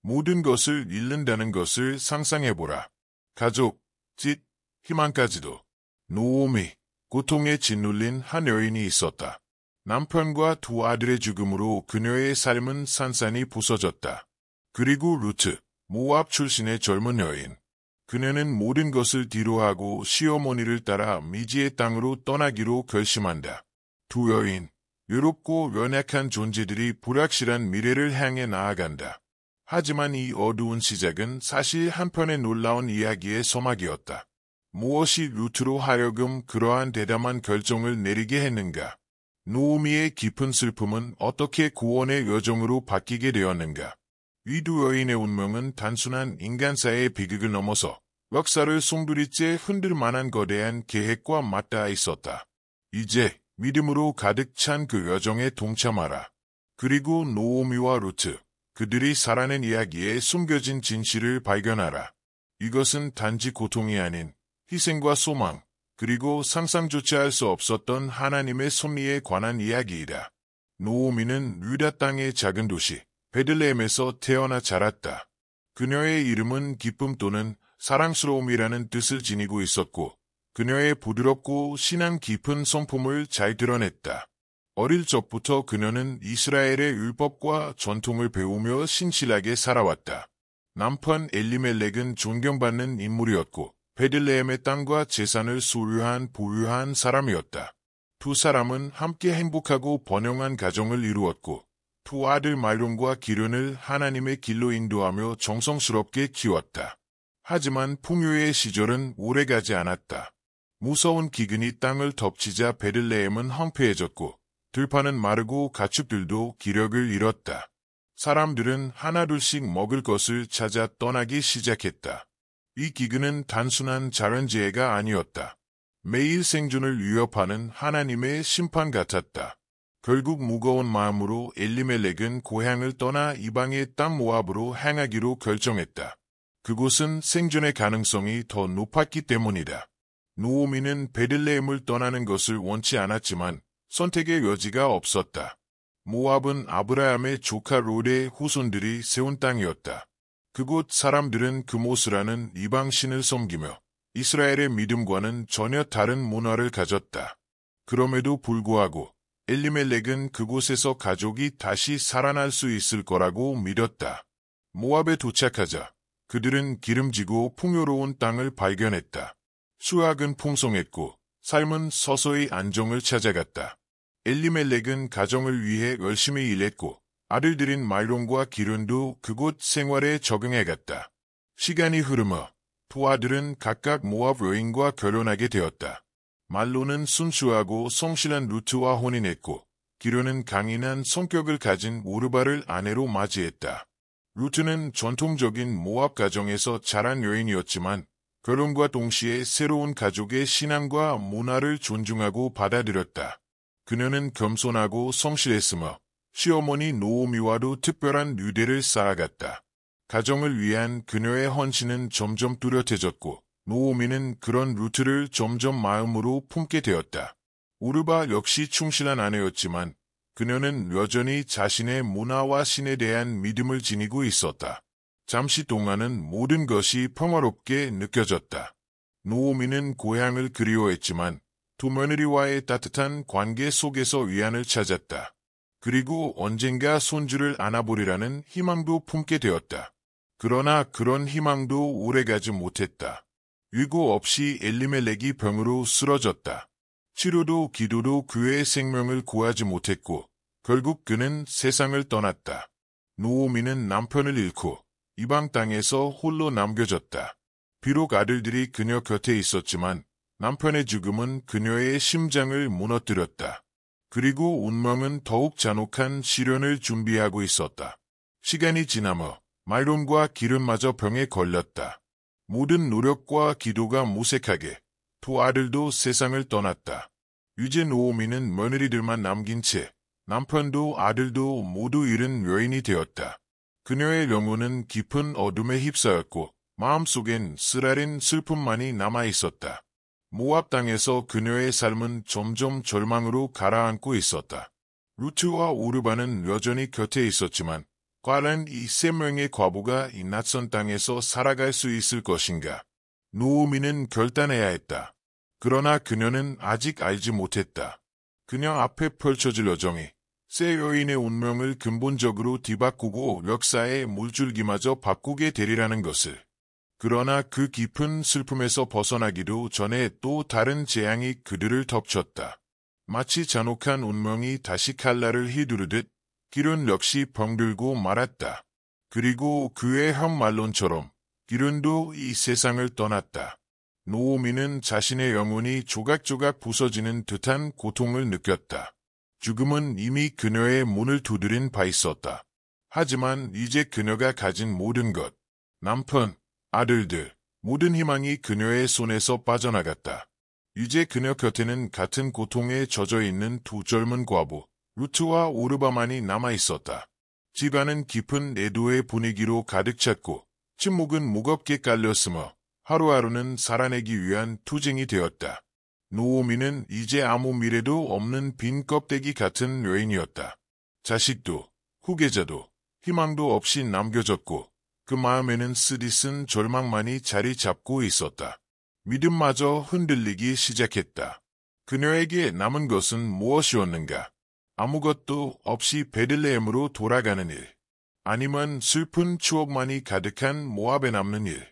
모든 것을 잃는다는 것을 상상해보라. 가족, 집, 희망까지도. 노오미, 고통에 짓눌린 한 여인이 있었다. 남편과 두 아들의 죽음으로 그녀의 삶은 산산이 부서졌다. 그리고 루트, 모압 출신의 젊은 여인. 그녀는 모든 것을 뒤로하고 시어머니를 따라 미지의 땅으로 떠나기로 결심한다. 두 여인, 외롭고 연약한 존재들이 불확실한 미래를 향해 나아간다. 하지만 이 어두운 시작은 사실 한편의 놀라운 이야기의 서막이었다. 무엇이 루트로 하여금 그러한 대담한 결정을 내리게 했는가? 노오미의 깊은 슬픔은 어떻게 구원의 여정으로 바뀌게 되었는가? 이 두 여인의 운명은 단순한 인간사의 비극을 넘어서 역사를 송두리째 흔들 만한 거대한 계획과 맞닿아 있었다. 이제 믿음으로 가득 찬 그 여정에 동참하라. 그리고 노오미와 루트, 그들이 살아낸 이야기에 숨겨진 진실을 발견하라. 이것은 단지 고통이 아닌 희생과 소망, 그리고 상상조차 할 수 없었던 하나님의 섭리에 관한 이야기이다. 노오미는 유다 땅의 작은 도시 베들레헴에서 태어나 자랐다. 그녀의 이름은 기쁨 또는 사랑스러움이라는 뜻을 지니고 있었고 그녀의 부드럽고 신앙 깊은 성품을 잘 드러냈다. 어릴 적부터 그녀는 이스라엘의 율법과 전통을 배우며 신실하게 살아왔다. 남편 엘리멜렉은 존경받는 인물이었고 베들레헴의 땅과 재산을 소유한 부유한 사람이었다. 두 사람은 함께 행복하고 번영한 가정을 이루었고 두 아들 말론과 기련을 하나님의 길로 인도하며 정성스럽게 키웠다. 하지만 풍요의 시절은 오래가지 않았다. 무서운 기근이 땅을 덮치자 베들레헴은 황폐해졌고 들판은 마르고 가축들도 기력을 잃었다. 사람들은 하나둘씩 먹을 것을 찾아 떠나기 시작했다. 이 기근은 단순한 자연재해가 아니었다. 매일 생존을 위협하는 하나님의 심판 같았다. 결국 무거운 마음으로 엘리멜렉은 고향을 떠나 이방의 땅 모압으로 향하기로 결정했다. 그곳은 생존의 가능성이 더 높았기 때문이다. 노오미는 베들레헴을 떠나는 것을 원치 않았지만 선택의 여지가 없었다. 모압은 아브라함의 조카 롯의 후손들이 세운 땅이었다. 그곳 사람들은 그모스라는 이방신을 섬기며 이스라엘의 믿음과는 전혀 다른 문화를 가졌다. 그럼에도 불구하고 엘리멜렉은 그곳에서 가족이 다시 살아날 수 있을 거라고 믿었다. 모압에 도착하자 그들은 기름지고 풍요로운 땅을 발견했다. 수확은 풍성했고 삶은 서서히 안정을 찾아갔다. 엘리멜렉은 가정을 위해 열심히 일했고 아들들인 말론과 기련도 그곳 생활에 적응해갔다. 시간이 흐르며 두 아들은 각각 모압 여인과 결혼하게 되었다. 말론은 순수하고 성실한 루트와 혼인했고 기련은 강인한 성격을 가진 오르바를 아내로 맞이했다. 루트는 전통적인 모압 가정에서 자란 여인이었지만 결혼과 동시에 새로운 가족의 신앙과 문화를 존중하고 받아들였다. 그녀는 겸손하고 성실했으며 시어머니 노오미와도 특별한 유대를 쌓아갔다. 가정을 위한 그녀의 헌신은 점점 뚜렷해졌고 노오미는 그런 루트를 점점 마음으로 품게 되었다. 오르바 역시 충실한 아내였지만 그녀는 여전히 자신의 문화와 신에 대한 믿음을 지니고 있었다. 잠시 동안은 모든 것이 평화롭게 느껴졌다. 노오미는 고향을 그리워했지만 두 며느리와의 따뜻한 관계 속에서 위안을 찾았다. 그리고 언젠가 손주를 안아보리라는 희망도 품게 되었다. 그러나 그런 희망도 오래가지 못했다. 위고 없이 엘리멜렉이 병으로 쓰러졌다. 치료도 기도도 그의 생명을 구하지 못했고 결국 그는 세상을 떠났다. 노오미는 남편을 잃고 이방 땅에서 홀로 남겨졌다. 비록 아들들이 그녀 곁에 있었지만 남편의 죽음은 그녀의 심장을 무너뜨렸다. 그리고 운명은 더욱 잔혹한 시련을 준비하고 있었다. 시간이 지나며 말론과 기름마저 병에 걸렸다. 모든 노력과 기도가 무색하게 두 아들도 세상을 떠났다. 이제 노오미는 며느리들만 남긴 채 남편도 아들도 모두 잃은 여인이 되었다. 그녀의 영혼은 깊은 어둠에 휩싸였고 마음속엔 쓰라린 슬픔만이 남아있었다. 모압 땅에서 그녀의 삶은 점점 절망으로 가라앉고 있었다. 루트와 오르바는 여전히 곁에 있었지만 과연 이 세 명의 과부가 이 낯선 땅에서 살아갈 수 있을 것인가? 노우미는 결단해야 했다. 그러나 그녀는 아직 알지 못했다. 그녀 앞에 펼쳐질 여정이 세 여인의 운명을 근본적으로 뒤바꾸고 역사의 물줄기마저 바꾸게 되리라는 것을. 그러나 그 깊은 슬픔에서 벗어나기도 전에 또 다른 재앙이 그들을 덮쳤다. 마치 잔혹한 운명이 다시 칼날을 휘두르듯 기륜 역시 병들고 말았다. 그리고 그의 홧말론처럼 기륜도 이 세상을 떠났다. 노우미는 자신의 영혼이 조각조각 부서지는 듯한 고통을 느꼈다. 죽음은 이미 그녀의 문을 두드린 바 있었다. 하지만 이제 그녀가 가진 모든 것, 남편, 아들들, 모든 희망이 그녀의 손에서 빠져나갔다. 이제 그녀 곁에는 같은 고통에 젖어있는 두 젊은 과부, 루트와 오르바만이 남아있었다. 집안은 깊은 애도의 분위기로 가득 찼고 침묵은 무겁게 깔렸으며 하루하루는 살아내기 위한 투쟁이 되었다. 노우미는 이제 아무 미래도 없는 빈 껍데기 같은 여인이었다. 자식도, 후계자도, 희망도 없이 남겨졌고 그 마음에는 쓰디쓴 절망만이 자리 잡고 있었다. 믿음마저 흔들리기 시작했다. 그녀에게 남은 것은 무엇이었는가? 아무것도 없이 베들레헴으로 돌아가는 일. 아니면 슬픈 추억만이 가득한 모압에 남는 일.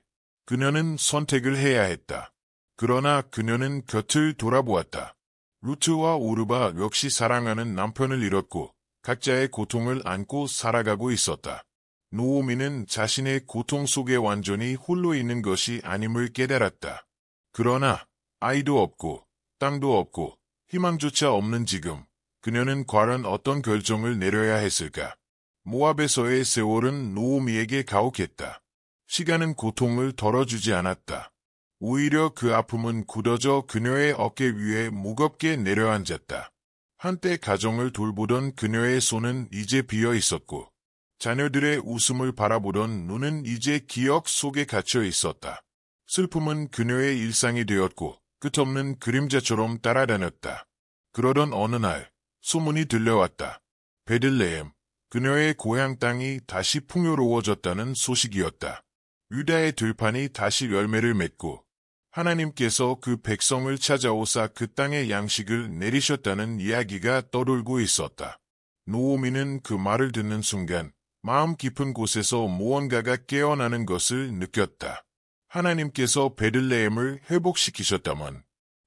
그녀는 선택을 해야 했다. 그러나 그녀는 곁을 돌아보았다. 루트와 오르바 역시 사랑하는 남편을 잃었고 각자의 고통을 안고 살아가고 있었다. 노우미는 자신의 고통 속에 완전히 홀로 있는 것이 아님을 깨달았다. 그러나 아이도 없고 땅도 없고 희망조차 없는 지금 그녀는 과연 어떤 결정을 내려야 했을까? 모압에서의 세월은 노우미에게 가혹했다. 시간은 고통을 덜어주지 않았다. 오히려 그 아픔은 굳어져 그녀의 어깨 위에 무겁게 내려앉았다. 한때 가정을 돌보던 그녀의 손은 이제 비어 있었고 자녀들의 웃음을 바라보던 눈은 이제 기억 속에 갇혀 있었다. 슬픔은 그녀의 일상이 되었고 끝없는 그림자처럼 따라다녔다. 그러던 어느 날 소문이 들려왔다. 베들레헴, 그녀의 고향 땅이 다시 풍요로워졌다는 소식이었다. 유다의 들판이 다시 열매를 맺고 하나님께서 그 백성을 찾아오사 그 땅에 양식을 내리셨다는 이야기가 떠돌고 있었다. 노우미는 그 말을 듣는 순간 마음 깊은 곳에서 무언가가 깨어나는 것을 느꼈다. 하나님께서 베들레헴을 회복시키셨다면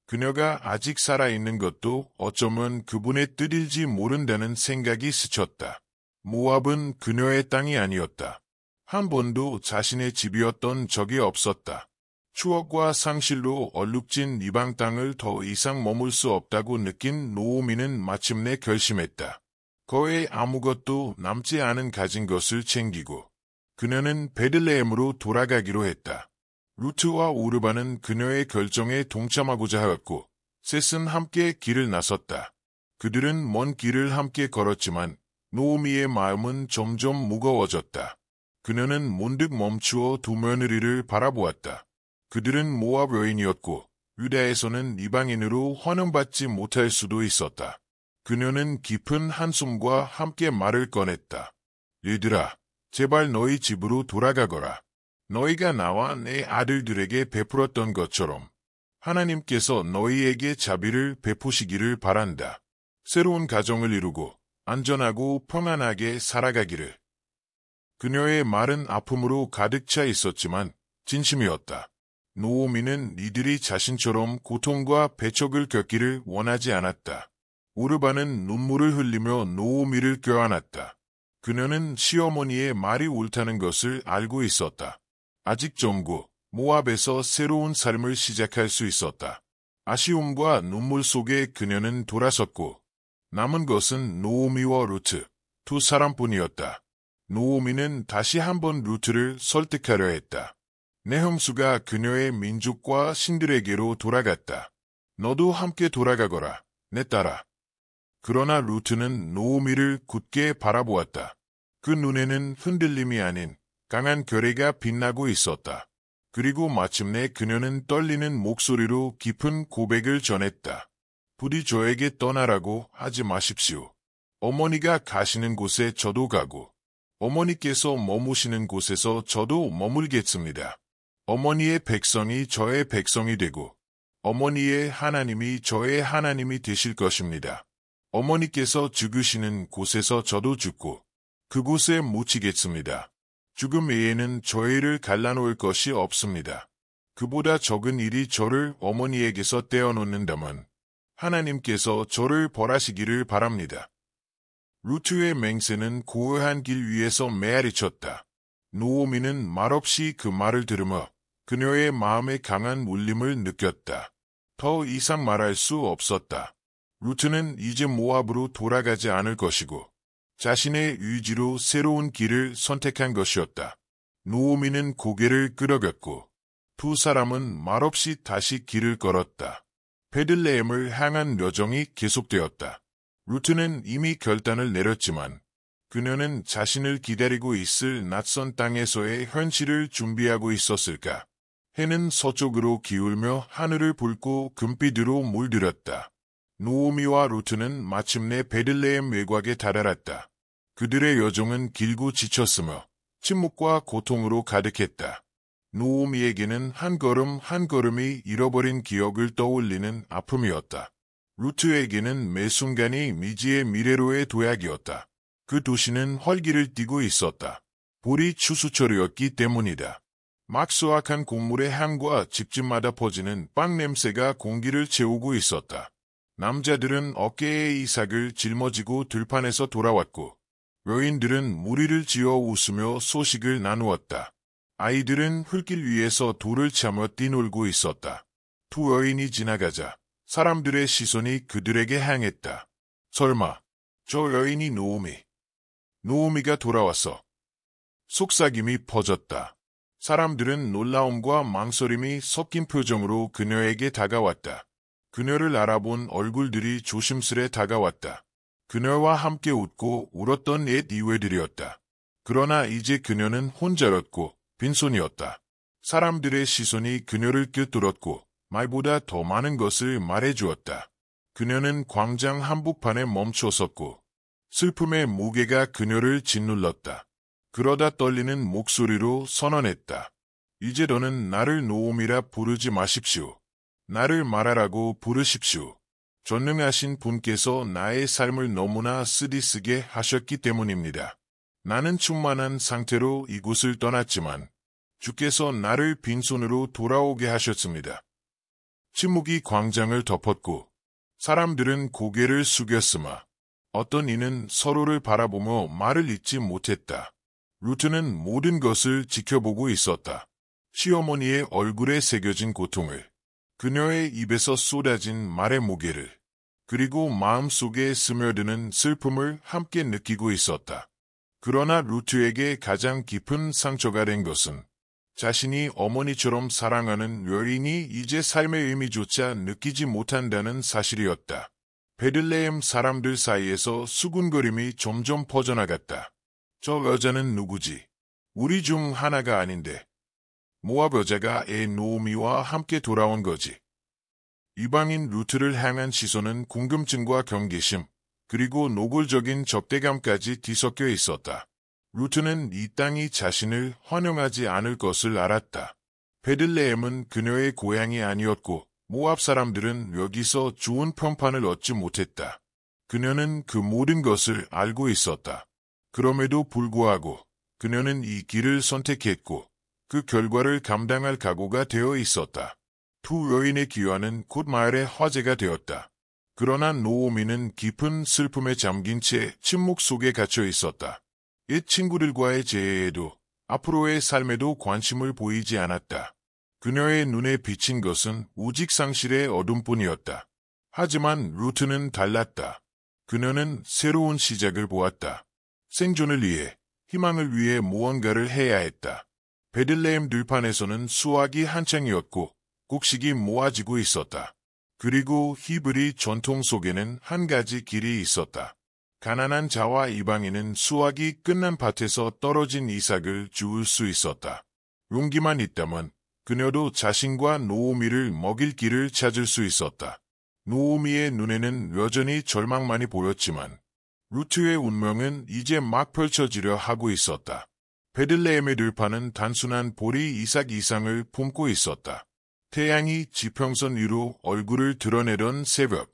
그녀가 아직 살아있는 것도 어쩌면 그분의 뜻일지 모른다는 생각이 스쳤다. 모압은 그녀의 땅이 아니었다. 한 번도 자신의 집이었던 적이 없었다. 추억과 상실로 얼룩진 이방 땅을 더 이상 머물 수 없다고 느낀 노우미는 마침내 결심했다. 거의 아무것도 남지 않은 가진 것을 챙기고 그녀는 베들레헴으로 돌아가기로 했다. 루트와 오르바는 그녀의 결정에 동참하고자 하였고 셋은 함께 길을 나섰다. 그들은 먼 길을 함께 걸었지만 노우미의 마음은 점점 무거워졌다. 그녀는 문득 멈추어 두 며느리를 바라보았다. 그들은 모압 여인이었고 유다에서는 이방인으로 환영받지 못할 수도 있었다. 그녀는 깊은 한숨과 함께 말을 꺼냈다. 얘들아, 제발 너희 집으로 돌아가거라. 너희가 나와 내 아들들에게 베풀었던 것처럼 하나님께서 너희에게 자비를 베푸시기를 바란다. 새로운 가정을 이루고 안전하고 평안하게 살아가기를. 그녀의 말은 아픔으로 가득 차 있었지만 진심이었다. 노우미는 이들이 자신처럼 고통과 배척을 겪기를 원하지 않았다. 오르바는 눈물을 흘리며 노우미를 껴안았다. 그녀는 시어머니의 말이 옳다는 것을 알고 있었다. 아직 젊고 모압에서 새로운 삶을 시작할 수 있었다. 아쉬움과 눈물 속에 그녀는 돌아섰고 남은 것은 노우미와 루트, 두 사람뿐이었다. 노우미는 다시 한번 루트를 설득하려 했다. 내 형수가 그녀의 민족과 신들에게로 돌아갔다. 너도 함께 돌아가거라, 내 딸아. 그러나 루트는 노우미를 굳게 바라보았다. 그 눈에는 흔들림이 아닌 강한 결의가 빛나고 있었다. 그리고 마침내 그녀는 떨리는 목소리로 깊은 고백을 전했다. 부디 저에게 떠나라고 하지 마십시오. 어머니가 가시는 곳에 저도 가고 어머니께서 머무시는 곳에서 저도 머물겠습니다. 어머니의 백성이 저의 백성이 되고 어머니의 하나님이 저의 하나님이 되실 것입니다. 어머니께서 죽으시는 곳에서 저도 죽고 그곳에 묻히겠습니다. 죽음 외에는 저희를 갈라놓을 것이 없습니다. 그보다 적은 일이 저를 어머니에게서 떼어놓는다면 하나님께서 저를 벌하시기를 바랍니다. 루트의 맹세는 고요한 길 위에서 메아리쳤다. 노오미는 말없이 그 말을 들으며 그녀의 마음에 강한 울림을 느꼈다. 더 이상 말할 수 없었다. 루트는 이제 모압으로 돌아가지 않을 것이고 자신의 의지로 새로운 길을 선택한 것이었다. 노오미는 고개를 끄덕였고 두 사람은 말없이 다시 길을 걸었다. 베들레헴을 향한 여정이 계속되었다. 루트는 이미 결단을 내렸지만 그녀는 자신을 기다리고 있을 낯선 땅에서의 현실을 준비하고 있었을까? 해는 서쪽으로 기울며 하늘을 붉고 금빛으로 물들었다. 노오미와 루트는 마침내 베들레헴 외곽에 다다랐다. 그들의 여정은 길고 지쳤으며 침묵과 고통으로 가득했다. 노오미에게는 한 걸음 한 걸음이 잃어버린 기억을 떠올리는 아픔이었다. 루트에게는 매 순간이 미지의 미래로의 도약이었다. 그 도시는 활기를 띠고 있었다. 볼이 추수철이었기 때문이다. 막 수확한 곡물의 향과 집집마다 퍼지는 빵 냄새가 공기를 채우고 있었다. 남자들은 어깨에 이삭을 짊어지고 들판에서 돌아왔고 여인들은 무리를 지어 웃으며 소식을 나누었다. 아이들은 흙길 위에서 돌을 차며 뛰놀고 있었다. 두 여인이 지나가자 사람들의 시선이 그들에게 향했다. 설마 저 여인이 노오미. 노오미가 돌아왔어. 속삭임이 퍼졌다. 사람들은 놀라움과 망설임이 섞인 표정으로 그녀에게 다가왔다. 그녀를 알아본 얼굴들이 조심스레 다가왔다. 그녀와 함께 웃고 울었던 옛 이외들이었다. 그러나 이제 그녀는 혼자였고 빈손이었다. 사람들의 시선이 그녀를 꿰뚫었고 말보다 더 많은 것을 말해주었다. 그녀는 광장 한복판에 멈춰섰고 슬픔의 무게가 그녀를 짓눌렀다. 그러다 떨리는 목소리로 선언했다. 이제 너는 나를 노오미라 부르지 마십시오. 나를 말하라고 부르십시오. 전능하신 분께서 나의 삶을 너무나 쓰디쓰게 하셨기 때문입니다. 나는 충만한 상태로 이곳을 떠났지만 주께서 나를 빈손으로 돌아오게 하셨습니다. 침묵이 광장을 덮었고 사람들은 고개를 숙였으나 어떤 이는 서로를 바라보며 말을 잇지 못했다. 루트는 모든 것을 지켜보고 있었다. 시어머니의 얼굴에 새겨진 고통을, 그녀의 입에서 쏟아진 말의 무게를, 그리고 마음속에 스며드는 슬픔을 함께 느끼고 있었다. 그러나 루트에게 가장 깊은 상처가 된 것은 자신이 어머니처럼 사랑하는 여인이 이제 삶의 의미조차 느끼지 못한다는 사실이었다. 베들레헴 사람들 사이에서 수군거림이 점점 퍼져나갔다. 저 여자는 누구지? 우리 중 하나가 아닌데. 모압 여자가 애 노오미와 함께 돌아온 거지. 이방인 루트를 향한 시선은 궁금증과 경계심, 그리고 노골적인 적대감까지 뒤섞여 있었다. 루트는 이 땅이 자신을 환영하지 않을 것을 알았다. 베들레헴은 그녀의 고향이 아니었고 모압 사람들은 여기서 좋은 평판을 얻지 못했다. 그녀는 그 모든 것을 알고 있었다. 그럼에도 불구하고 그녀는 이 길을 선택했고 그 결과를 감당할 각오가 되어 있었다. 두 여인의 기화는 곧 마을의 화제가 되었다. 그러나 노오미는 깊은 슬픔에 잠긴 채 침묵 속에 갇혀 있었다. 옛 친구들과의 재회에도 앞으로의 삶에도 관심을 보이지 않았다. 그녀의 눈에 비친 것은 오직 상실의 어둠뿐이었다. 하지만 루트는 달랐다. 그녀는 새로운 시작을 보았다. 생존을 위해, 희망을 위해 무언가를 해야 했다. 베들레헴 들판에서는 수확이 한창이었고 곡식이 모아지고 있었다. 그리고 히브리 전통 속에는 한 가지 길이 있었다. 가난한 자와 이방인은 수확이 끝난 밭에서 떨어진 이삭을 주울 수 있었다. 용기만 있다면 그녀도 자신과 노오미를 먹일 길을 찾을 수 있었다. 노오미의 눈에는 여전히 절망만이 보였지만 루트의 운명은 이제 막 펼쳐지려 하고 있었다. 베들레헴의 들판은 단순한 보리 이삭 이상을 품고 있었다. 태양이 지평선 위로 얼굴을 드러내던 새벽.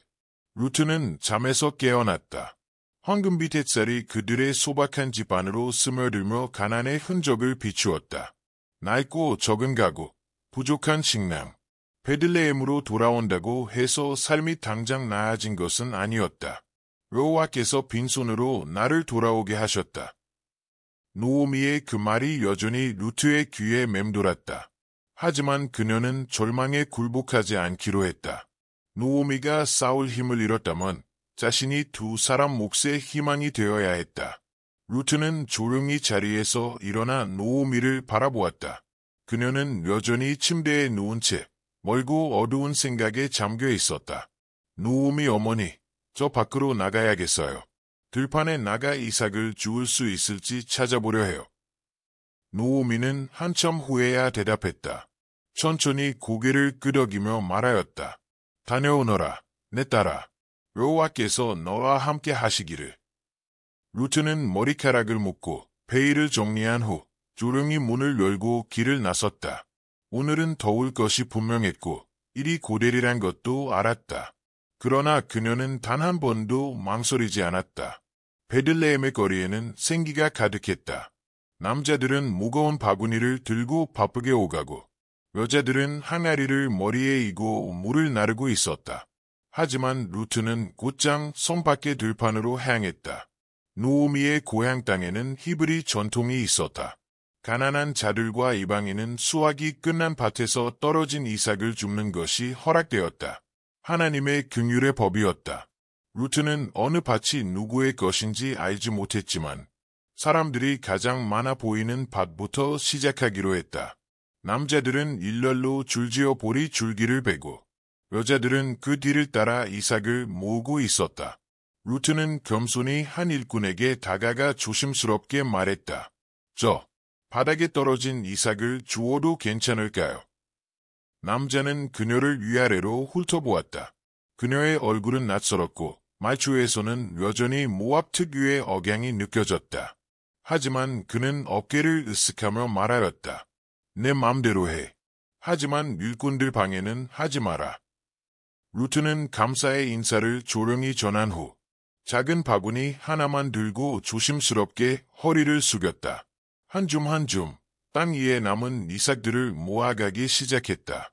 루트는 잠에서 깨어났다. 황금빛 햇살이 그들의 소박한 집 안으로 스며들며 가난의 흔적을 비추었다. 낡고 적은 가구, 부족한 식량. 베들레헴으로 돌아온다고 해서 삶이 당장 나아진 것은 아니었다. 여호와께서 빈손으로 나를 돌아오게 하셨다. 노오미의 그 말이 여전히 루트의 귀에 맴돌았다. 하지만 그녀는 절망에 굴복하지 않기로 했다. 노오미가 싸울 힘을 잃었다면 자신이 두 사람 몫의 희망이 되어야 했다. 루트는 조용히 자리에서 일어나 노오미를 바라보았다. 그녀는 여전히 침대에 누운 채 멀고 어두운 생각에 잠겨 있었다. 노오미 어머니, 저 밖으로 나가야겠어요. 들판에 나가 이삭을 주울 수 있을지 찾아보려 해요. 노오미는 한참 후에야 대답했다. 천천히 고개를 끄덕이며 말하였다. 다녀오너라, 내 딸아. 여호와께서 너와 함께 하시기를. 루트는 머리카락을 묶고 베일을 정리한 후 조용히 문을 열고 길을 나섰다. 오늘은 더울 것이 분명했고 일이 고되리란 것도 알았다. 그러나 그녀는 단 한 번도 망설이지 않았다. 베들레헴의 거리에는 생기가 가득했다. 남자들은 무거운 바구니를 들고 바쁘게 오가고 여자들은 항아리를 머리에 이고 물을 나르고 있었다. 하지만 루트는 곧장 성 밖의 들판으로 향했다. 노오미의 고향 땅에는 히브리 전통이 있었다. 가난한 자들과 이방인은 수확이 끝난 밭에서 떨어진 이삭을 줍는 것이 허락되었다. 하나님의 긍휼의 법이었다. 루트는 어느 밭이 누구의 것인지 알지 못했지만 사람들이 가장 많아 보이는 밭부터 시작하기로 했다. 남자들은 일렬로 줄지어 보리 줄기를 베고 여자들은 그 뒤를 따라 이삭을 모으고 있었다. 루트는 겸손히 한 일꾼에게 다가가 조심스럽게 말했다. 저 바닥에 떨어진 이삭을 주워도 괜찮을까요? 남자는 그녀를 위아래로 훑어보았다. 그녀의 얼굴은 낯설었고 말투에서는 여전히 모압 특유의 억양이 느껴졌다. 하지만 그는 어깨를 으쓱하며 말하였다. 내 맘대로 해. 하지만 일꾼들 방해는 하지 마라. 루트는 감사의 인사를 조용히 전한 후 작은 바구니 하나만 들고 조심스럽게 허리를 숙였다. 한 줌 한 줌 땅 위에 남은 이삭들을 모아가기 시작했다.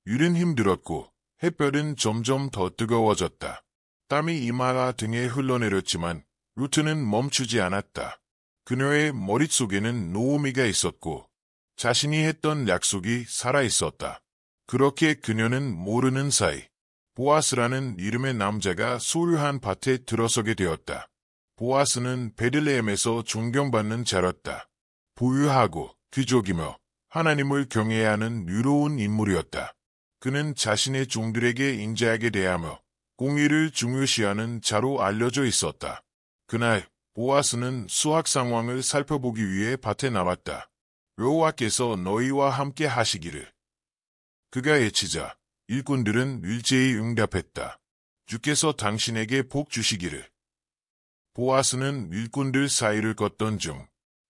일은 힘들었고 햇볕은 점점 더 뜨거워졌다. 땀이 이마와 등에 흘러내렸지만 루트는 멈추지 않았다. 그녀의 머릿속에는 노오미가 있었고 자신이 했던 약속이 살아있었다. 그렇게 그녀는 모르는 사이 보아스라는 이름의 남자가 소유한 밭에 들어서게 되었다. 보아스는 베들레헴에서 존경받는 자였다. 부유하고 귀족이며 하나님을 경외해야 하는 유로운 인물이었다. 그는 자신의 종들에게 인자하게 대하며 공의를 중요시하는 자로 알려져 있었다. 그날 보아스는 수확 상황을 살펴보기 위해 밭에 나왔다. 여호와께서 너희와 함께 하시기를. 그가 외치자 일꾼들은 일제히 응답했다. 주께서 당신에게 복 주시기를. 보아스는 일꾼들 사이를 걷던 중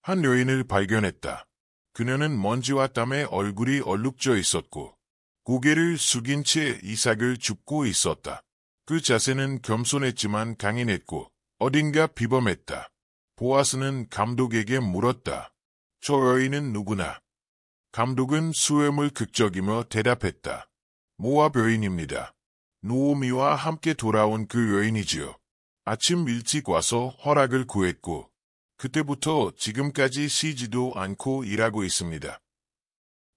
한 여인을 발견했다. 그녀는 먼지와 땀에 얼굴이 얼룩져 있었고 고개를 숙인 채 이삭을 줍고 있었다. 그 자세는 겸손했지만 강인했고 어딘가 비범했다. 보아스는 감독에게 물었다. 저 여인은 누구나? 감독은 수염을 극적이며 대답했다. 모압 여인입니다. 노오미와 함께 돌아온 그 여인이지요. 아침 일찍 와서 허락을 구했고 그때부터 지금까지 쉬지도 않고 일하고 있습니다.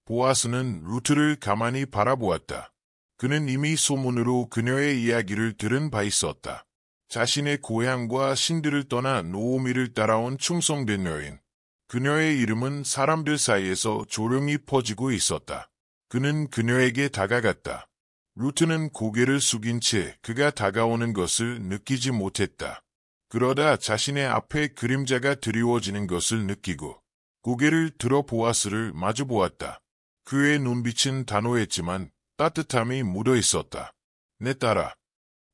보아스는 루트를 가만히 바라보았다. 그는 이미 소문으로 그녀의 이야기를 들은 바 있었다. 자신의 고향과 신들을 떠나 노오미를 따라온 충성된 여인. 그녀의 이름은 사람들 사이에서 조용히 퍼지고 있었다. 그는 그녀에게 다가갔다. 루트는 고개를 숙인 채 그가 다가오는 것을 느끼지 못했다. 그러다 자신의 앞에 그림자가 드리워지는 것을 느끼고 고개를 들어 보아스를 마주보았다. 그의 눈빛은 단호했지만 따뜻함이 묻어 있었다. 내 딸아.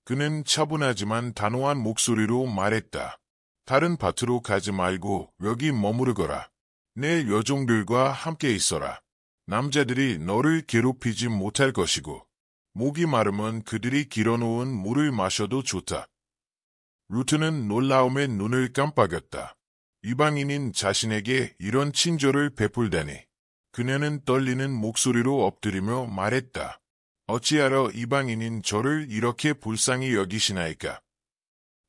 그는 차분하지만 단호한 목소리로 말했다. 다른 밭으로 가지 말고 여기 머무르거라. 내 여종들과 함께 있어라. 남자들이 너를 괴롭히지 못할 것이고 목이 마르면 그들이 길어놓은 물을 마셔도 좋다. 루트는 놀라움에 눈을 깜빡였다. 이방인인 자신에게 이런 친절을 베풀다니. 그녀는 떨리는 목소리로 엎드리며 말했다. 어찌하여 이방인인 저를 이렇게 불쌍히 여기시나이까?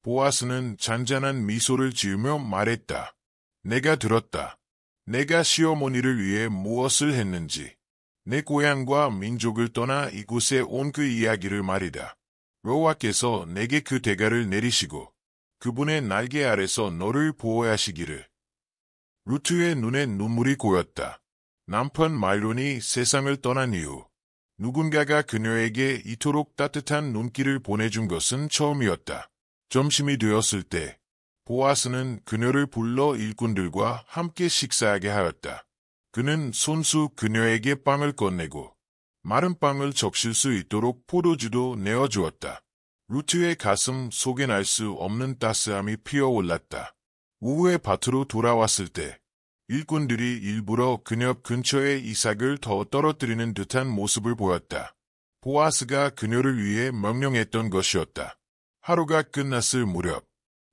보아스는 잔잔한 미소를 지으며 말했다. 내가 들었다. 내가 시어머니를 위해 무엇을 했는지. 내 고향과 민족을 떠나 이곳에 온 그 이야기를 말이다. 여호와께서 내게 그 대가를 내리시고 그분의 날개 아래서 너를 보호하시기를. 루트의 눈에 눈물이 고였다. 남편 마이론이 세상을 떠난 이후 누군가가 그녀에게 이토록 따뜻한 눈길을 보내준 것은 처음이었다. 점심이 되었을 때 보아스는 그녀를 불러 일꾼들과 함께 식사하게 하였다. 그는 손수 그녀에게 빵을 건네고 마른 빵을 적실 수 있도록 포도주도 내어주었다. 루트의 가슴 속엔 알 수 없는 따스함이 피어올랐다. 오후에 밭으로 돌아왔을 때 일꾼들이 일부러 그녀 근처에 이삭을 더 떨어뜨리는 듯한 모습을 보였다. 보아스가 그녀를 위해 명령했던 것이었다. 하루가 끝났을 무렵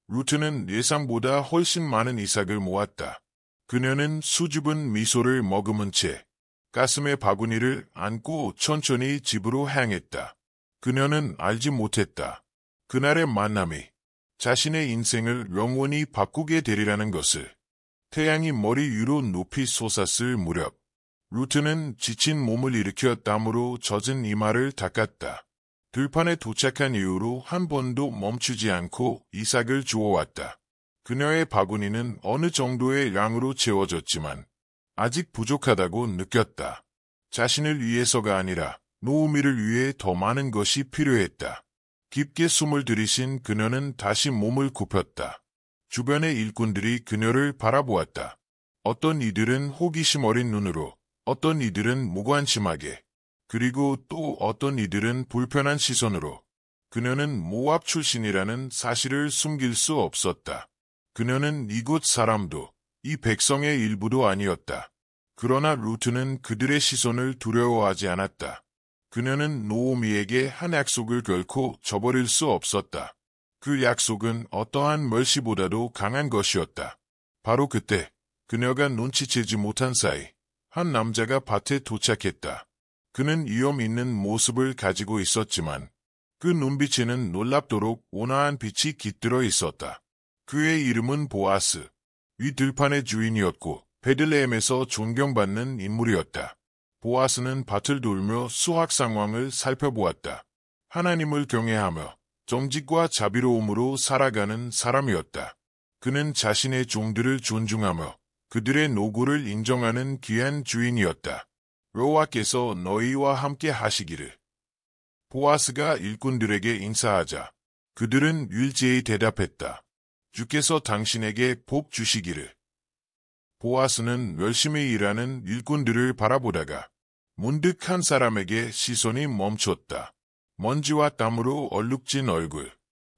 루트는 예상보다 훨씬 많은 이삭을 모았다. 그녀는 수줍은 미소를 머금은 채 가슴에 바구니를 안고 천천히 집으로 향했다. 그녀는 알지 못했다. 그날의 만남이 자신의 인생을 영원히 바꾸게 되리라는 것을. 태양이 머리 위로 높이 솟았을 무렵 루트는 지친 몸을 일으켜 땀으로 젖은 이마를 닦았다. 들판에 도착한 이후로 한 번도 멈추지 않고 이삭을 주워왔다. 그녀의 바구니는 어느 정도의 양으로 채워졌지만 아직 부족하다고 느꼈다. 자신을 위해서가 아니라 노우미를 위해 더 많은 것이 필요했다. 깊게 숨을 들이신 그녀는 다시 몸을 굽혔다. 주변의 일꾼들이 그녀를 바라보았다. 어떤 이들은 호기심 어린 눈으로, 어떤 이들은 무관심하게, 그리고 또 어떤 이들은 불편한 시선으로. 그녀는 모압 출신이라는 사실을 숨길 수 없었다. 그녀는 이곳 사람도, 이 백성의 일부도 아니었다. 그러나 루트는 그들의 시선을 두려워하지 않았다. 그녀는 노오미에게 한 약속을 결코 저버릴 수 없었다. 그 약속은 어떠한 멸시보다도 강한 것이었다. 바로 그때 그녀가 눈치채지 못한 사이 한 남자가 밭에 도착했다. 그는 위험 있는 모습을 가지고 있었지만 그 눈빛에는 놀랍도록 온화한 빛이 깃들어 있었다. 그의 이름은 보아스, 위 들판의 주인이었고 베들레헴에서 존경받는 인물이었다. 보아스는 밭을 돌며 수확 상황을 살펴보았다. 하나님을 경외하며 정직과 자비로움으로 살아가는 사람이었다. 그는 자신의 종들을 존중하며 그들의 노고를 인정하는 귀한 주인이었다. 여호와께서 너희와 함께 하시기를. 보아스가 일꾼들에게 인사하자 그들은 일제히 대답했다. 주께서 당신에게 복 주시기를. 보아스는 열심히 일하는 일꾼들을 바라보다가 문득 한 사람에게 시선이 멈췄다. 먼지와 땀으로 얼룩진 얼굴,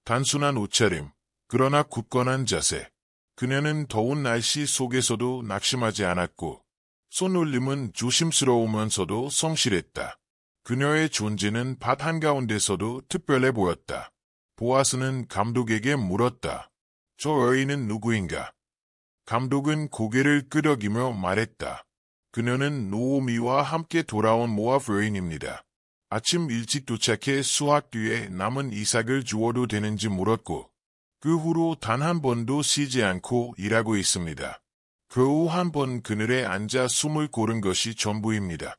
단순한 옷차림, 그러나 굳건한 자세. 그녀는 더운 날씨 속에서도 낙심하지 않았고 손놀림은 조심스러우면서도 성실했다. 그녀의 존재는 밭 한가운데서도 특별해 보였다. 보아스는 감독에게 물었다. 저 여인은 누구인가? 감독은 고개를 끄덕이며 말했다. 그녀는 노오미와 함께 돌아온 모압 여인입니다. 아침 일찍 도착해 수확 뒤에 남은 이삭을 주어도 되는지 물었고 그 후로 단 한 번도 쉬지 않고 일하고 있습니다. 겨우 한 번 그늘에 앉아 숨을 고른 것이 전부입니다.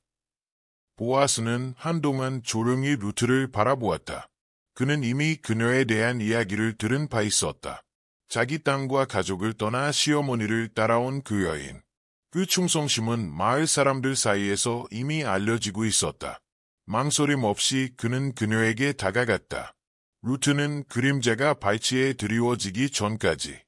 보아스는 한동안 조용히 루트를 바라보았다. 그는 이미 그녀에 대한 이야기를 들은 바 있었다. 자기 땅과 가족을 떠나 시어머니를 따라온 그 여인. 그 충성심은 마을 사람들 사이에서 이미 알려지고 있었다. 망설임 없이 그는 그녀에게 다가갔다. 루트는 그림자가 발치에 드리워지기 전까지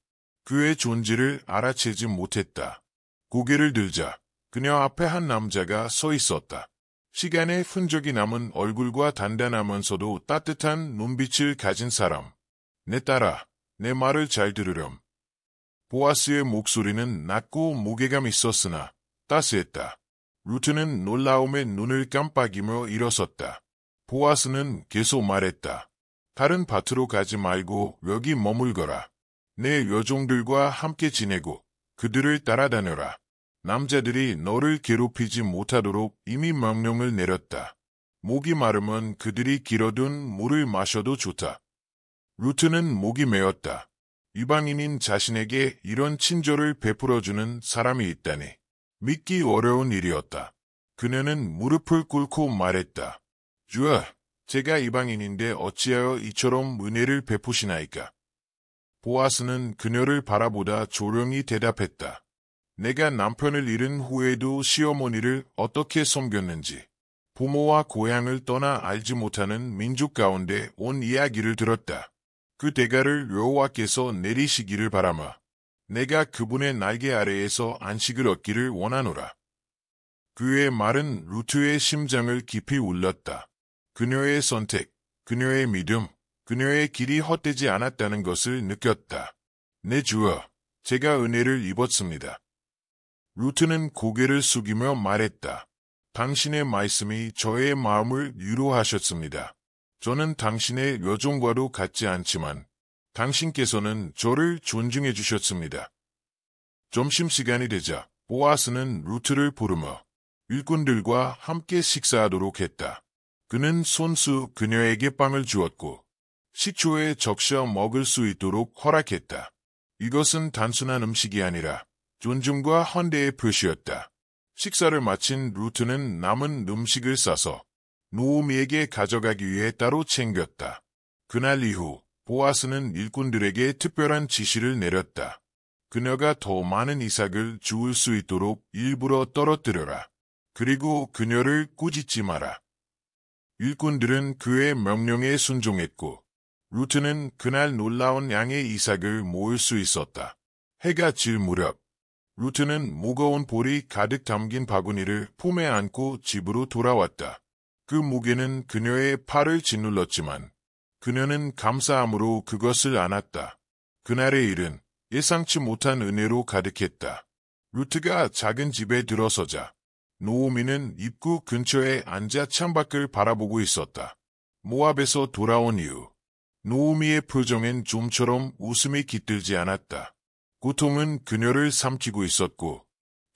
그의 존재를 알아채지 못했다. 고개를 들자 그녀 앞에 한 남자가 서 있었다. 시간의 흔적이 남은 얼굴과 단단하면서도 따뜻한 눈빛을 가진 사람. 내 딸아, 내 말을 잘 들으렴. 보아스의 목소리는 낮고 무게감 있었으나 따스했다. 루트는 놀라움에 눈을 깜빡이며 일어섰다. 보아스는 계속 말했다. 다른 밭으로 가지 말고 여기 머물거라. 내 여종들과 함께 지내고 그들을 따라다녀라. 남자들이 너를 괴롭히지 못하도록 이미 명령을 내렸다. 목이 마르면 그들이 길어둔 물을 마셔도 좋다. 루트는 목이 메었다. 이방인인 자신에게 이런 친절을 베풀어주는 사람이 있다니. 믿기 어려운 일이었다. 그녀는 무릎을 꿇고 말했다. 주여, 제가 이방인인데 어찌하여 이처럼 은혜를 베푸시나이까? 보아스는 그녀를 바라보다 조용히 대답했다. 내가 남편을 잃은 후에도 시어머니를 어떻게 섬겼는지, 부모와 고향을 떠나 알지 못하는 민족 가운데 온 이야기를 들었다. 그 대가를 여호와께서 내리시기를 바라마. 내가 그분의 날개 아래에서 안식을 얻기를 원하노라. 그의 말은 루트의 심장을 깊이 울렸다. 그녀의 선택, 그녀의 믿음, 그녀의 길이 헛되지 않았다는 것을 느꼈다. 내 주여, 제가 은혜를 입었습니다. 루트는 고개를 숙이며 말했다. 당신의 말씀이 저의 마음을 위로하셨습니다. 저는 당신의 여종과도 같지 않지만 당신께서는 저를 존중해 주셨습니다. 점심시간이 되자 보아스는 루트를 부르며 일꾼들과 함께 식사하도록 했다. 그는 손수 그녀에게 빵을 주었고 식초에 적셔 먹을 수 있도록 허락했다. 이것은 단순한 음식이 아니라 존중과 헌대의 표시였다. 식사를 마친 루트는 남은 음식을 싸서 노오미에게 가져가기 위해 따로 챙겼다. 그날 이후 보아스는 일꾼들에게 특별한 지시를 내렸다. 그녀가 더 많은 이삭을 주울 수 있도록 일부러 떨어뜨려라. 그리고 그녀를 꾸짖지 마라. 일꾼들은 그의 명령에 순종했고 루트는 그날 놀라운 양의 이삭을 모을 수 있었다. 해가 질 무렵 루트는 무거운 볼이 가득 담긴 바구니를 품에 안고 집으로 돌아왔다. 그 무게는 그녀의 팔을 짓눌렀지만 그녀는 감사함으로 그것을 안았다. 그날의 일은 예상치 못한 은혜로 가득했다. 루트가 작은 집에 들어서자 노오미는 입구 근처에 앉아 창밖을 바라보고 있었다. 모압에서 돌아온 이후 노오미의 표정엔 좀처럼 웃음이 깃들지 않았다. 고통은 그녀를 삼키고 있었고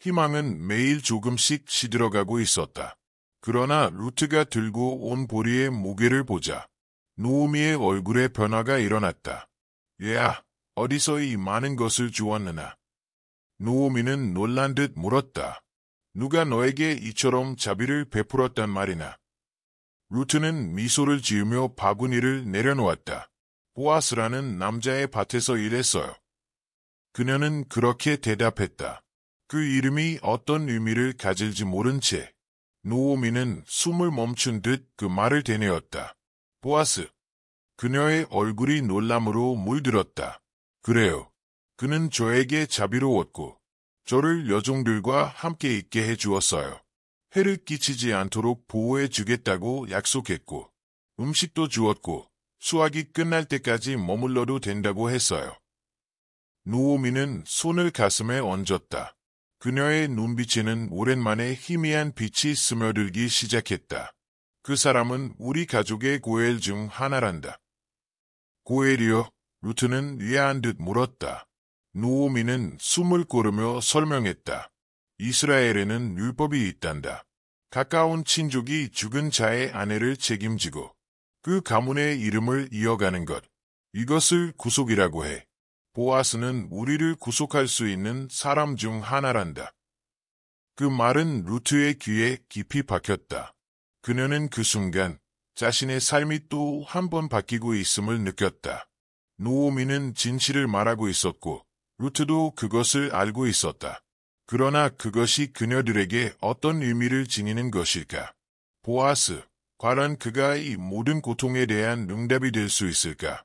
희망은 매일 조금씩 시들어가고 있었다. 그러나 루트가 들고 온 보리의 무게를 보자 노오미의 얼굴에 변화가 일어났다. 얘야, 어디서 이 많은 것을 주웠느냐? 노오미는 놀란 듯 물었다. 누가 너에게 이처럼 자비를 베풀었단 말이나? 루트는 미소를 지으며 바구니를 내려놓았다. 보아스라는 남자의 밭에서 일했어요. 그녀는 그렇게 대답했다. 그 이름이 어떤 의미를 가질지 모른 채 노오미는 숨을 멈춘 듯 그 말을 되뇌었다. 보아스. 그녀의 얼굴이 놀람으로 물들었다. 그래요. 그는 저에게 자비로웠고 저를 여종들과 함께 있게 해주었어요. 해를 끼치지 않도록 보호해 주겠다고 약속했고 음식도 주었고 수확이 끝날 때까지 머물러도 된다고 했어요. 노오미는 손을 가슴에 얹었다. 그녀의 눈빛에는 오랜만에 희미한 빛이 스며들기 시작했다. 그 사람은 우리 가족의 고엘 중 하나란다. 고엘이요? 루트는 의아한 듯 물었다. 노오미는 숨을 고르며 설명했다. 이스라엘에는 율법이 있단다. 가까운 친족이 죽은 자의 아내를 책임지고 그 가문의 이름을 이어가는 것. 이것을 구속이라고 해. 보아스는 우리를 구속할 수 있는 사람 중 하나란다. 그 말은 루트의 귀에 깊이 박혔다. 그녀는 그 순간 자신의 삶이 또 한 번 바뀌고 있음을 느꼈다. 노오미는 진실을 말하고 있었고 루트도 그것을 알고 있었다. 그러나 그것이 그녀들에게 어떤 의미를 지니는 것일까? 보아스, 과연 그가 이 모든 고통에 대한 응답이 될 수 있을까?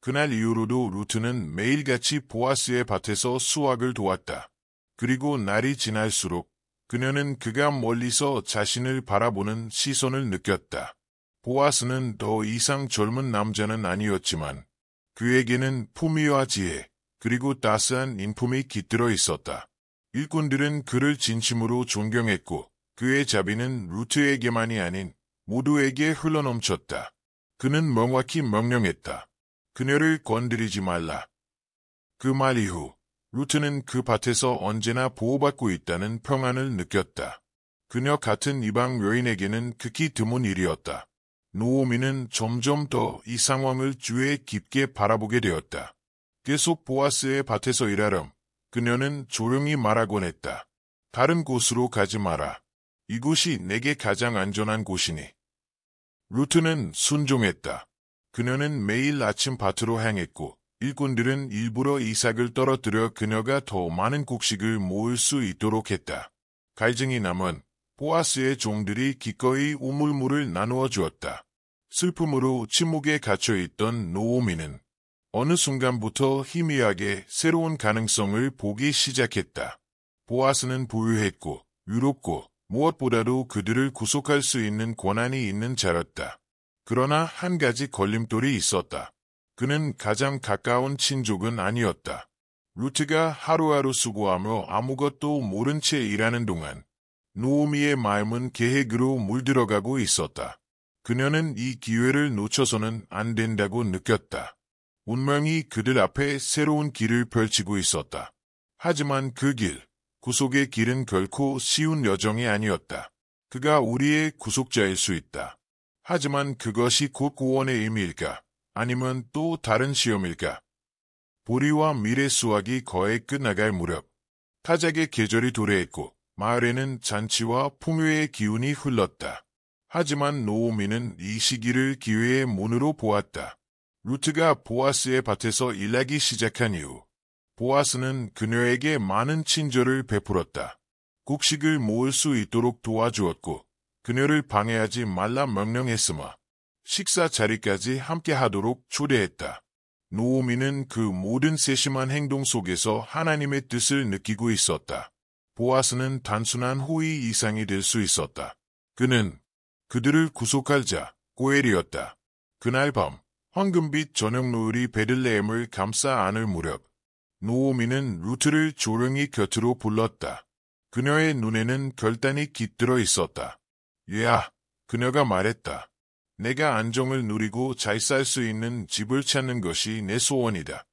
그날 이후로도 루트는 매일같이 보아스의 밭에서 수확을 도왔다. 그리고 날이 지날수록 그녀는 그가 멀리서 자신을 바라보는 시선을 느꼈다. 보아스는 더 이상 젊은 남자는 아니었지만 그에게는 품위와 지혜, 그리고 따스한 인품이 깃들어 있었다. 일꾼들은 그를 진심으로 존경했고 그의 자비는 루트에게만이 아닌 모두에게 흘러넘쳤다. 그는 명확히 명령했다. 그녀를 건드리지 말라. 그 말 이후 루트는 그 밭에서 언제나 보호받고 있다는 평안을 느꼈다. 그녀 같은 이방 여인에게는 극히 드문 일이었다. 노오미는 점점 더 이 상황을 주의 깊게 바라보게 되었다. 계속 보아스의 밭에서 일하렴. 그녀는 조용히 말하곤 했다. 다른 곳으로 가지 마라. 이곳이 내게 가장 안전한 곳이니. 루트는 순종했다. 그녀는 매일 아침 밭으로 향했고 일꾼들은 일부러 이삭을 떨어뜨려 그녀가 더 많은 곡식을 모을 수 있도록 했다. 갈증이 남은 보아스의 종들이 기꺼이 우물물을 나누어 주었다. 슬픔으로 침묵에 갇혀있던 노오미는 어느 순간부터 희미하게 새로운 가능성을 보기 시작했다. 보아스는 부유했고 유롭고 무엇보다도 그들을 구속할 수 있는 권한이 있는 자였다. 그러나 한 가지 걸림돌이 있었다. 그는 가장 가까운 친족은 아니었다. 루트가 하루하루 수고하며 아무것도 모른 채 일하는 동안 노오미의 마음은 계획으로 물들어가고 있었다. 그녀는 이 기회를 놓쳐서는 안 된다고 느꼈다. 운명이 그들 앞에 새로운 길을 펼치고 있었다. 하지만 그 길, 구속의 길은 결코 쉬운 여정이 아니었다. 그가 우리의 구속자일 수 있다. 하지만 그것이 곧 구원의 의미일까? 아니면 또 다른 시험일까? 보리와 밀의 수확이 거의 끝나갈 무렵 타작의 계절이 도래했고 마을에는 잔치와 풍요의 기운이 흘렀다. 하지만 노오미는 이 시기를 기회의 문으로 보았다. 루트가 보아스의 밭에서 일하기 시작한 이후 보아스는 그녀에게 많은 친절을 베풀었다. 곡식을 모을 수 있도록 도와주었고 그녀를 방해하지 말라 명령했으며 식사 자리까지 함께 하도록 초대했다. 노오미는 그 모든 세심한 행동 속에서 하나님의 뜻을 느끼고 있었다. 보아스는 단순한 호의 이상이 될 수 있었다. 그는 그들을 구속할 자, 고엘이었다. 그날 밤 황금빛 저녁 노을이 베들레헴을 감싸 안을 무렵 노오미는 루트를 조용히 곁으로 불렀다. 그녀의 눈에는 결단이 깃들어 있었다. 얘야, 그녀가 말했다. 내가 안정을 누리고 잘 살 수 있는 집을 찾는 것이 내 소원이다.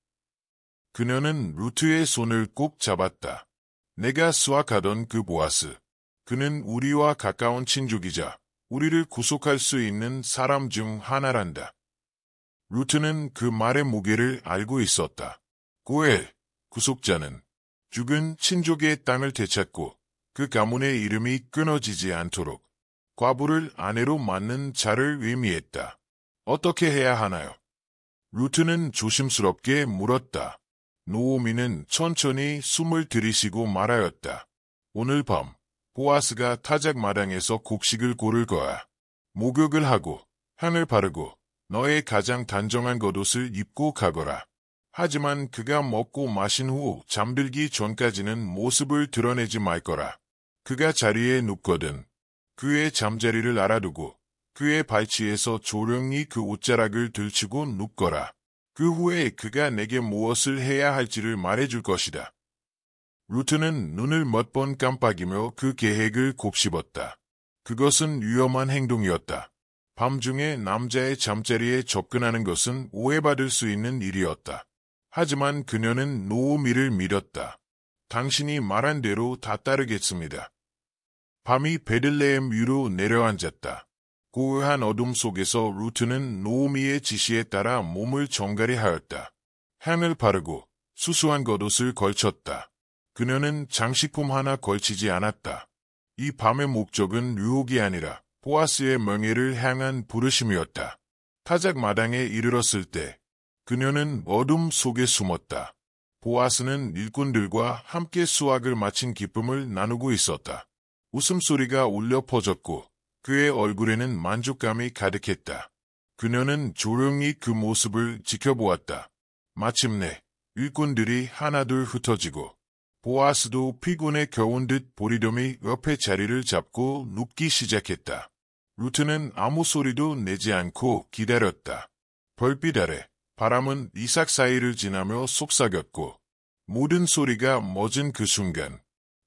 그녀는 루트의 손을 꼭 잡았다. 내가 수확하던 그 보아스. 그는 우리와 가까운 친족이자 우리를 구속할 수 있는 사람 중 하나란다. 루트는 그 말의 무게를 알고 있었다. 고엘, 구속자는 죽은 친족의 땅을 되찾고 그 가문의 이름이 끊어지지 않도록 과부를 아내로 맞는 자를 의미했다. 어떻게 해야 하나요? 루트는 조심스럽게 물었다. 노오미는 천천히 숨을 들이쉬고 말하였다. 오늘 밤 보아스가 타작 마당에서 곡식을 고를 거야. 목욕을 하고 향을 바르고 너의 가장 단정한 겉옷을 입고 가거라. 하지만 그가 먹고 마신 후 잠들기 전까지는 모습을 드러내지 말 거라. 그가 자리에 눕거든 그의 잠자리를 알아두고 그의 발치에서 조용히 그 옷자락을 들치고 눕거라. 그 후에 그가 내게 무엇을 해야 할지를 말해줄 것이다. 루트는 눈을 몇 번 깜빡이며 그 계획을 곱씹었다. 그것은 위험한 행동이었다. 밤중에 남자의 잠자리에 접근하는 것은 오해받을 수 있는 일이었다. 하지만 그녀는 노오미를 믿었다. 당신이 말한 대로 다 따르겠습니다. 밤이 베들레헴 위로 내려앉았다. 고요한 어둠 속에서 루트는 노오미의 지시에 따라 몸을 정갈히 하였다. 향을 바르고 수수한 겉옷을 걸쳤다. 그녀는 장식품 하나 걸치지 않았다. 이 밤의 목적은 유혹이 아니라 보아스의 명예를 향한 부르심이었다. 타작 마당에 이르렀을 때 그녀는 어둠 속에 숨었다. 보아스는 일꾼들과 함께 수확을 마친 기쁨을 나누고 있었다. 웃음소리가 울려 퍼졌고 그의 얼굴에는 만족감이 가득했다. 그녀는 조용히 그 모습을 지켜보았다. 마침내 일꾼들이 하나둘 흩어지고 보아스도 피곤에 겨운 듯 보리더미 옆에 자리를 잡고 눕기 시작했다. 루트는 아무 소리도 내지 않고 기다렸다. 별빛 아래 바람은 이삭 사이를 지나며 속삭였고 모든 소리가 멎은 그 순간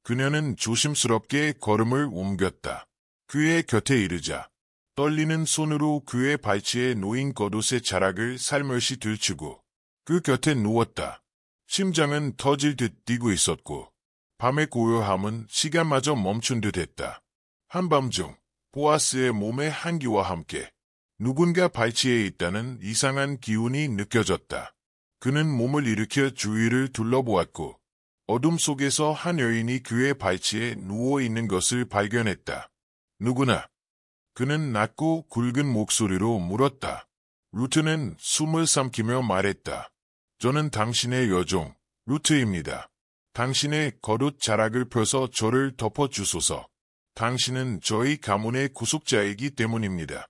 그녀는 조심스럽게 걸음을 옮겼다. 그의 곁에 이르자 떨리는 손으로 그의 발치에 놓인 겉옷의 자락을 살며시 들추고 그 곁에 누웠다. 심장은 터질 듯 뛰고 있었고 밤의 고요함은 시간마저 멈춘 듯 했다. 한밤중 보아스의 몸의 한기와 함께 누군가 발치에 있다는 이상한 기운이 느껴졌다. 그는 몸을 일으켜 주위를 둘러보았고 어둠 속에서 한 여인이 그의 발치에 누워있는 것을 발견했다. 누구나? 그는 낮고 굵은 목소리로 물었다. 루트는 숨을 삼키며 말했다. 저는 당신의 여종, 루트입니다. 당신의 겉옷 자락을 펴서 저를 덮어주소서. 당신은 저희 가문의 구속자이기 때문입니다.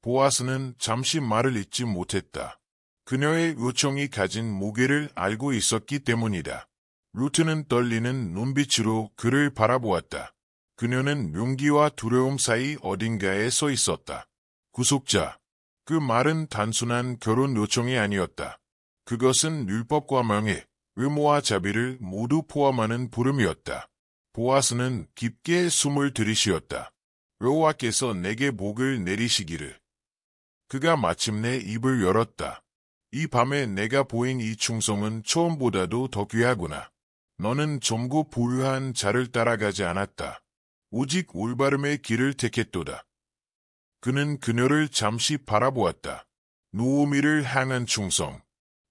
보아스는 잠시 말을 잇지 못했다. 그녀의 요청이 가진 무게를 알고 있었기 때문이다. 루트는 떨리는 눈빛으로 그를 바라보았다. 그녀는 용기와 두려움 사이 어딘가에 서 있었다. 구속자. 그 말은 단순한 결혼 요청이 아니었다. 그것은 율법과 명예, 의무와 자비를 모두 포함하는 부름이었다. 보아스는 깊게 숨을 들이쉬었다. 여호와께서 내게 복을 내리시기를. 그가 마침내 입을 열었다. 이 밤에 내가 보인 이 충성은 처음보다도 더 귀하구나. 너는 젊고 부유한 자를 따라가지 않았다. 오직 올바름의 길을 택했도다. 그는 그녀를 잠시 바라보았다. 노오미를 향한 충성,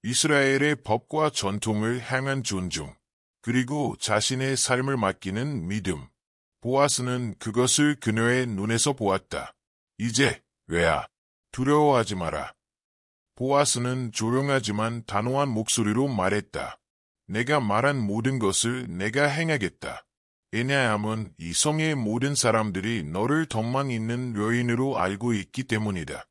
이스라엘의 법과 전통을 향한 존중, 그리고 자신의 삶을 맡기는 믿음. 보아스는 그것을 그녀의 눈에서 보았다. 이제, 외아, 두려워하지 마라. 보아스는 조용하지만 단호한 목소리로 말했다. 내가 말한 모든 것을 내가 행하겠다. 왜냐하면 이 성의 모든 사람들이 너를 덕망 있는 여인으로 알고 있기 때문이다.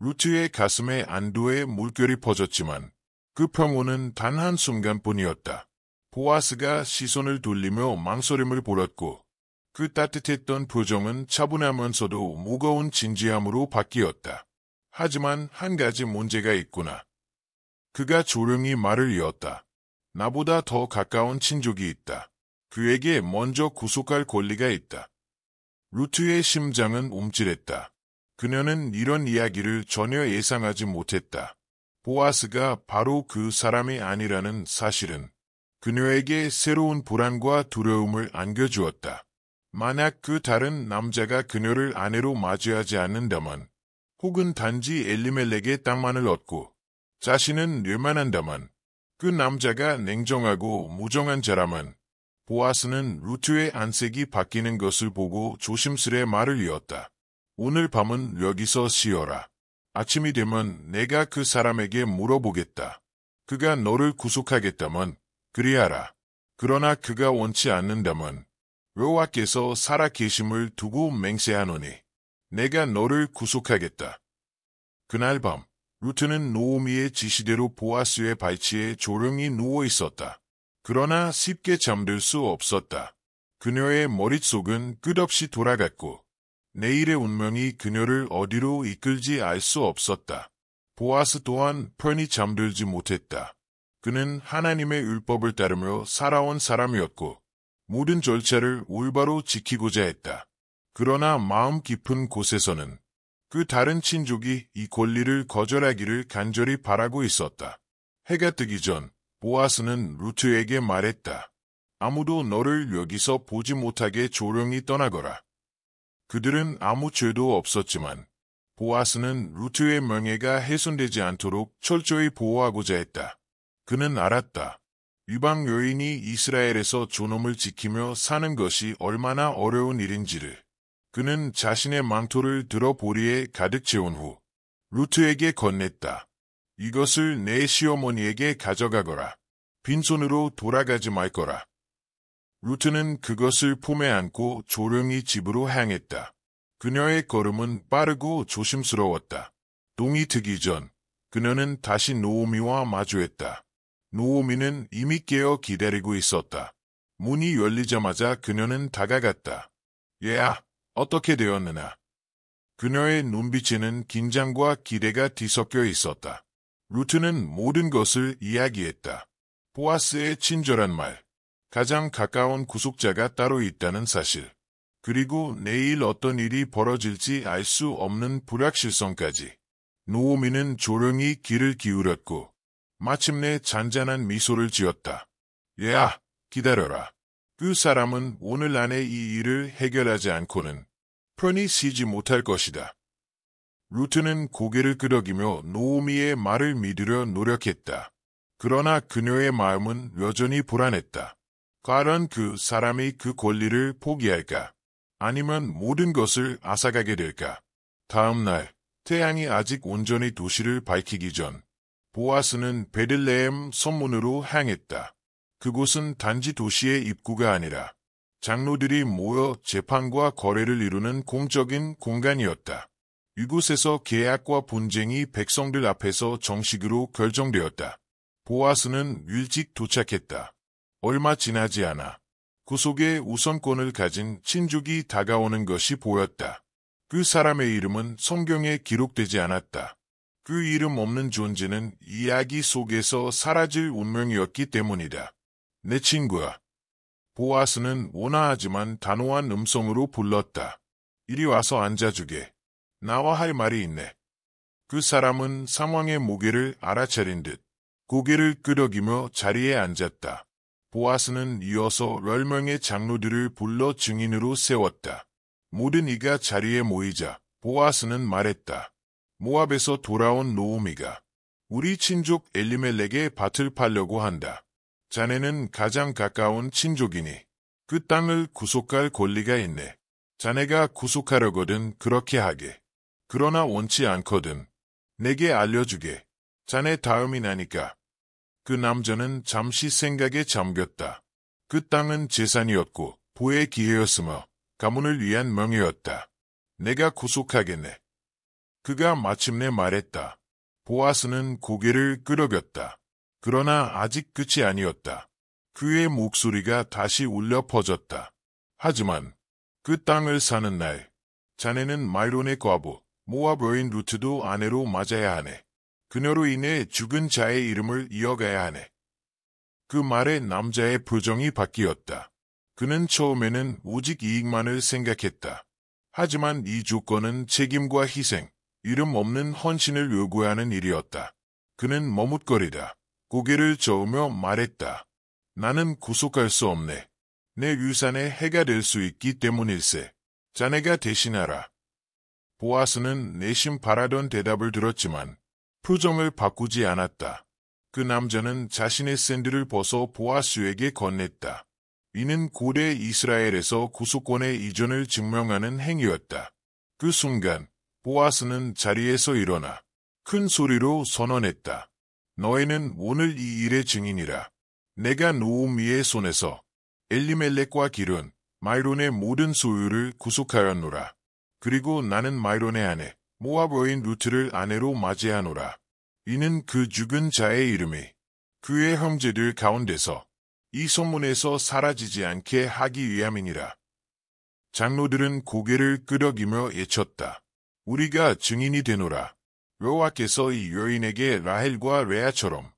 루트의 가슴에 안도의 물결이 퍼졌지만 그 평온은 단 한순간뿐이었다. 보아스가 시선을 돌리며 망설임을 보였고 그 따뜻했던 표정은 차분하면서도 무거운 진지함으로 바뀌었다. 하지만 한 가지 문제가 있구나. 그가 조용히 말을 이었다. 나보다 더 가까운 친족이 있다. 그에게 먼저 구속할 권리가 있다. 루트의 심장은 움찔했다. 그녀는 이런 이야기를 전혀 예상하지 못했다. 보아스가 바로 그 사람이 아니라는 사실은 그녀에게 새로운 불안과 두려움을 안겨주었다. 만약 그 다른 남자가 그녀를 아내로 맞이하지 않는다면, 혹은 단지 엘리멜렉의 땅만을 얻고 자신은 뇌만한다면, 그 남자가 냉정하고 무정한 자라면, 보아스는 루트의 안색이 바뀌는 것을 보고 조심스레 말을 이었다. 오늘 밤은 여기서 쉬어라. 아침이 되면 내가 그 사람에게 물어보겠다. 그가 너를 구속하겠다면 그리하라. 그러나 그가 원치 않는다면 여호와께서 살아계심을 두고 맹세하노니 내가 너를 구속하겠다. 그날 밤 루트는 노오미의 지시대로 보아스의 발치에 조용히 누워 있었다. 그러나 쉽게 잠들 수 없었다. 그녀의 머릿속은 끝없이 돌아갔고 내일의 운명이 그녀를 어디로 이끌지 알 수 없었다. 보아스 또한 편히 잠들지 못했다. 그는 하나님의 율법을 따르며 살아온 사람이었고 모든 절차를 올바로 지키고자 했다. 그러나 마음 깊은 곳에서는 그 다른 친족이 이 권리를 거절하기를 간절히 바라고 있었다. 해가 뜨기 전 보아스는 루트에게 말했다. 아무도 너를 여기서 보지 못하게 조용히 떠나거라. 그들은 아무 죄도 없었지만 보아스는 루트의 명예가 훼손되지 않도록 철저히 보호하고자 했다. 그는 알았다. 이방 여인이 이스라엘에서 존엄을 지키며 사는 것이 얼마나 어려운 일인지를. 그는 자신의 망토를 들어 보리에 가득 채운 후 루트에게 건넸다. 이것을 내 시어머니에게 가져가거라. 빈손으로 돌아가지 말 거라. 루트는 그것을 품에 안고 조용히 집으로 향했다. 그녀의 걸음은 빠르고 조심스러웠다. 동이 트기 전 그녀는 다시 노오미와 마주했다. 노오미는 이미 깨어 기다리고 있었다. 문이 열리자마자 그녀는 다가갔다. 얘야, 어떻게 되었느냐? 그녀의 눈빛에는 긴장과 기대가 뒤섞여 있었다. 루트는 모든 것을 이야기했다. 보아스의 친절한 말, 가장 가까운 구속자가 따로 있다는 사실, 그리고 내일 어떤 일이 벌어질지 알 수 없는 불확실성까지. 노오미는 조용히 귀를 기울였고 마침내 잔잔한 미소를 지었다. 야, 기다려라. 그 사람은 오늘 안에 이 일을 해결하지 않고는 편히 쉬지 못할 것이다. 루트는 고개를 끄덕이며 노오미의 말을 믿으려 노력했다. 그러나 그녀의 마음은 여전히 불안했다. 과연 그 사람이 그 권리를 포기할까? 아니면 모든 것을 앗아가게 될까? 다음 날, 태양이 아직 온전히 도시를 밝히기 전, 보아스는 베들레헴 성문으로 향했다. 그곳은 단지 도시의 입구가 아니라 장로들이 모여 재판과 거래를 이루는 공적인 공간이었다. 이곳에서 계약과 분쟁이 백성들 앞에서 정식으로 결정되었다. 보아스는 일찍 도착했다. 얼마 지나지 않아 구속의 우선권을 가진 친족이 다가오는 것이 보였다. 그 사람의 이름은 성경에 기록되지 않았다. 그 이름 없는 존재는 이야기 속에서 사라질 운명이었기 때문이다. 내 친구야. 보아스는 온화하지만 단호한 음성으로 불렀다. 이리 와서 앉아주게. 나와 할 말이 있네. 그 사람은 상황의 무게를 알아차린 듯 고개를 끄덕이며 자리에 앉았다. 보아스는 이어서 10명의 장로들을 불러 증인으로 세웠다. 모든 이가 자리에 모이자 보아스는 말했다. 모압에서 돌아온 노오미가 우리 친족 엘리멜렉의 밭을 팔려고 한다. 자네는 가장 가까운 친족이니 그 땅을 구속할 권리가 있네. 자네가 구속하려거든 그렇게 하게. 그러나 원치 않거든. 내게 알려주게. 자네 다음이 나니까. 그 남자는 잠시 생각에 잠겼다. 그 땅은 재산이었고 보의 기회였으며 가문을 위한 명예였다. 내가 구속하겠네. 그가 마침내 말했다. 보아스는 고개를 끄덕였다. 그러나 아직 끝이 아니었다. 그의 목소리가 다시 울려 퍼졌다. 하지만 그 땅을 사는 날, 자네는 마이론의 과부, 모압 여인 루트도 아내로 맞아야 하네. 그녀로 인해 죽은 자의 이름을 이어가야 하네. 그 말에 남자의 표정이 바뀌었다. 그는 처음에는 오직 이익만을 생각했다. 하지만 이 조건은 책임과 희생, 이름 없는 헌신을 요구하는 일이었다. 그는 머뭇거리다. 고개를 저으며 말했다. 나는 구속할 수 없네. 내 유산에 해가 될 수 있기 때문일세. 자네가 대신하라. 보아스는 내심 바라던 대답을 들었지만 표정을 바꾸지 않았다. 그 남자는 자신의 샌들을 벗어 보아스에게 건넸다. 이는 고대 이스라엘에서 구속권의 이전을 증명하는 행위였다. 그 순간 보아스는 자리에서 일어나 큰 소리로 선언했다. 너희는 오늘 이 일의 증인이라. 내가 노오미의 손에서 엘리멜렉과 기른, 마이론의 모든 소유를 구속하였노라. 그리고 나는 마이론의 아내, 모압 여인 루트를 아내로 맞이하노라. 이는 그 죽은 자의 이름이 그의 형제들 가운데서 이 소문에서 사라지지 않게 하기 위함이니라. 장로들은 고개를 끄덕이며 외쳤다. 우리가 증인이 되노라. 여호와께서 이 여인에게 라헬과 레아처럼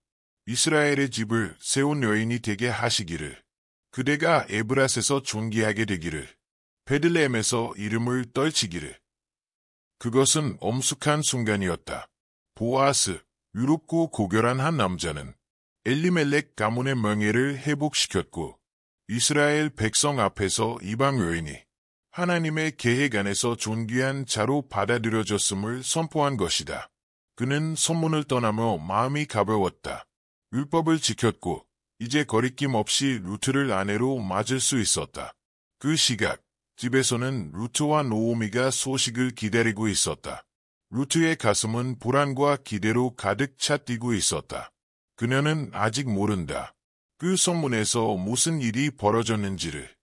이스라엘의 집을 세운 여인이 되게 하시기를. 그대가 에브라스에서 존귀하게 되기를. 베들레헴에서 이름을 떨치기를. 그것은 엄숙한 순간이었다. 보아스, 유롭고 고결한 한 남자는 엘리멜렉 가문의 명예를 회복시켰고 이스라엘 백성 앞에서 이방 여인이 하나님의 계획 안에서 존귀한 자로 받아들여졌음을 선포한 것이다. 그는 선문을 떠나며 마음이 가벼웠다. 율법을 지켰고 이제 거리낌 없이 루트를 아내로 맞을 수 있었다. 그 시각 집에서는 루트와 노오미가 소식을 기다리고 있었다. 루트의 가슴은 불안과 기대로 가득 차 뛰고 있었다. 그녀는 아직 모른다. 그 성문에서 무슨 일이 벌어졌는지를.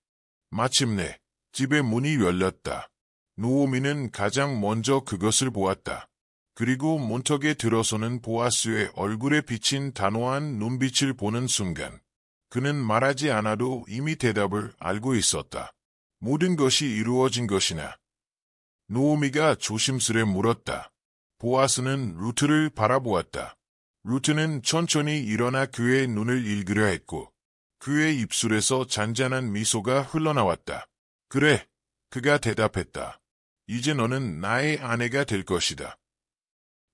마침내 집의 문이 열렸다. 노오미는 가장 먼저 그것을 보았다. 그리고 문턱에 들어서는 보아스의 얼굴에 비친 단호한 눈빛을 보는 순간 그는 말하지 않아도 이미 대답을 알고 있었다. 모든 것이 이루어진 것이나. 노오미가 조심스레 물었다. 보아스는 루트를 바라보았다. 루트는 천천히 일어나 그의 눈을 읽으려 했고 그의 입술에서 잔잔한 미소가 흘러나왔다. 그래, 그가 대답했다. 이제 너는 나의 아내가 될 것이다.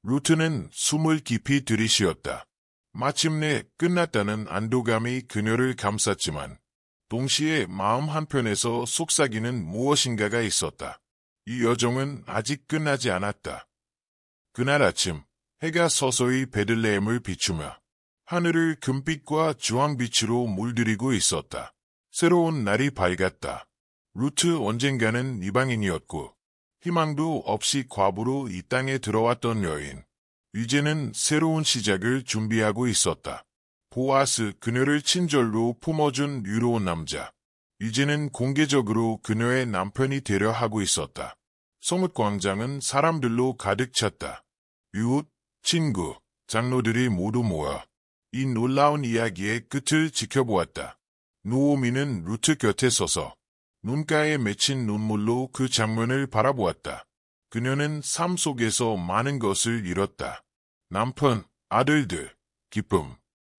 루트는 숨을 깊이 들이쉬었다. 마침내 끝났다는 안도감이 그녀를 감쌌지만 동시에 마음 한편에서 속삭이는 무엇인가가 있었다. 이 여정은 아직 끝나지 않았다. 그날 아침 해가 서서히 베들레헴을 비추며 하늘을 금빛과 주황빛으로 물들이고 있었다. 새로운 날이 밝았다. 루트 언젠가는 이방인이었고 희망도 없이 과부로 이 땅에 들어왔던 여인. 이제는 새로운 시작을 준비하고 있었다. 보아스 그녀를 친절로 품어준 유로운 남자. 이제는 공개적으로 그녀의 남편이 되려 하고 있었다. 성읍광장은 사람들로 가득 찼다. 이웃, 친구, 장로들이 모두 모여 이 놀라운 이야기의 끝을 지켜보았다. 노오미는 루트 곁에 서서 눈가에 맺힌 눈물로 그 장면을 바라보았다. 그녀는 삶 속에서 많은 것을 잃었다. 남편, 아들들, 기쁨.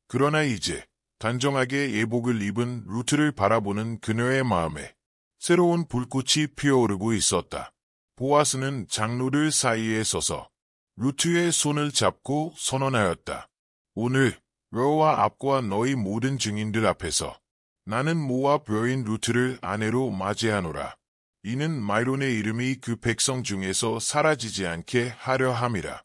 그러나 이제 단정하게 예복을 입은 루트를 바라보는 그녀의 마음에 새로운 불꽃이 피어오르고 있었다. 보아스는 장로들 사이에 서서 루트의 손을 잡고 선언하였다. 오늘 여호와 앞과 너희 모든 증인들 앞에서 나는 모압 여인 루트를 아내로 맞이하노라. 이는 마이론의 이름이 그 백성 중에서 사라지지 않게 하려 함이라.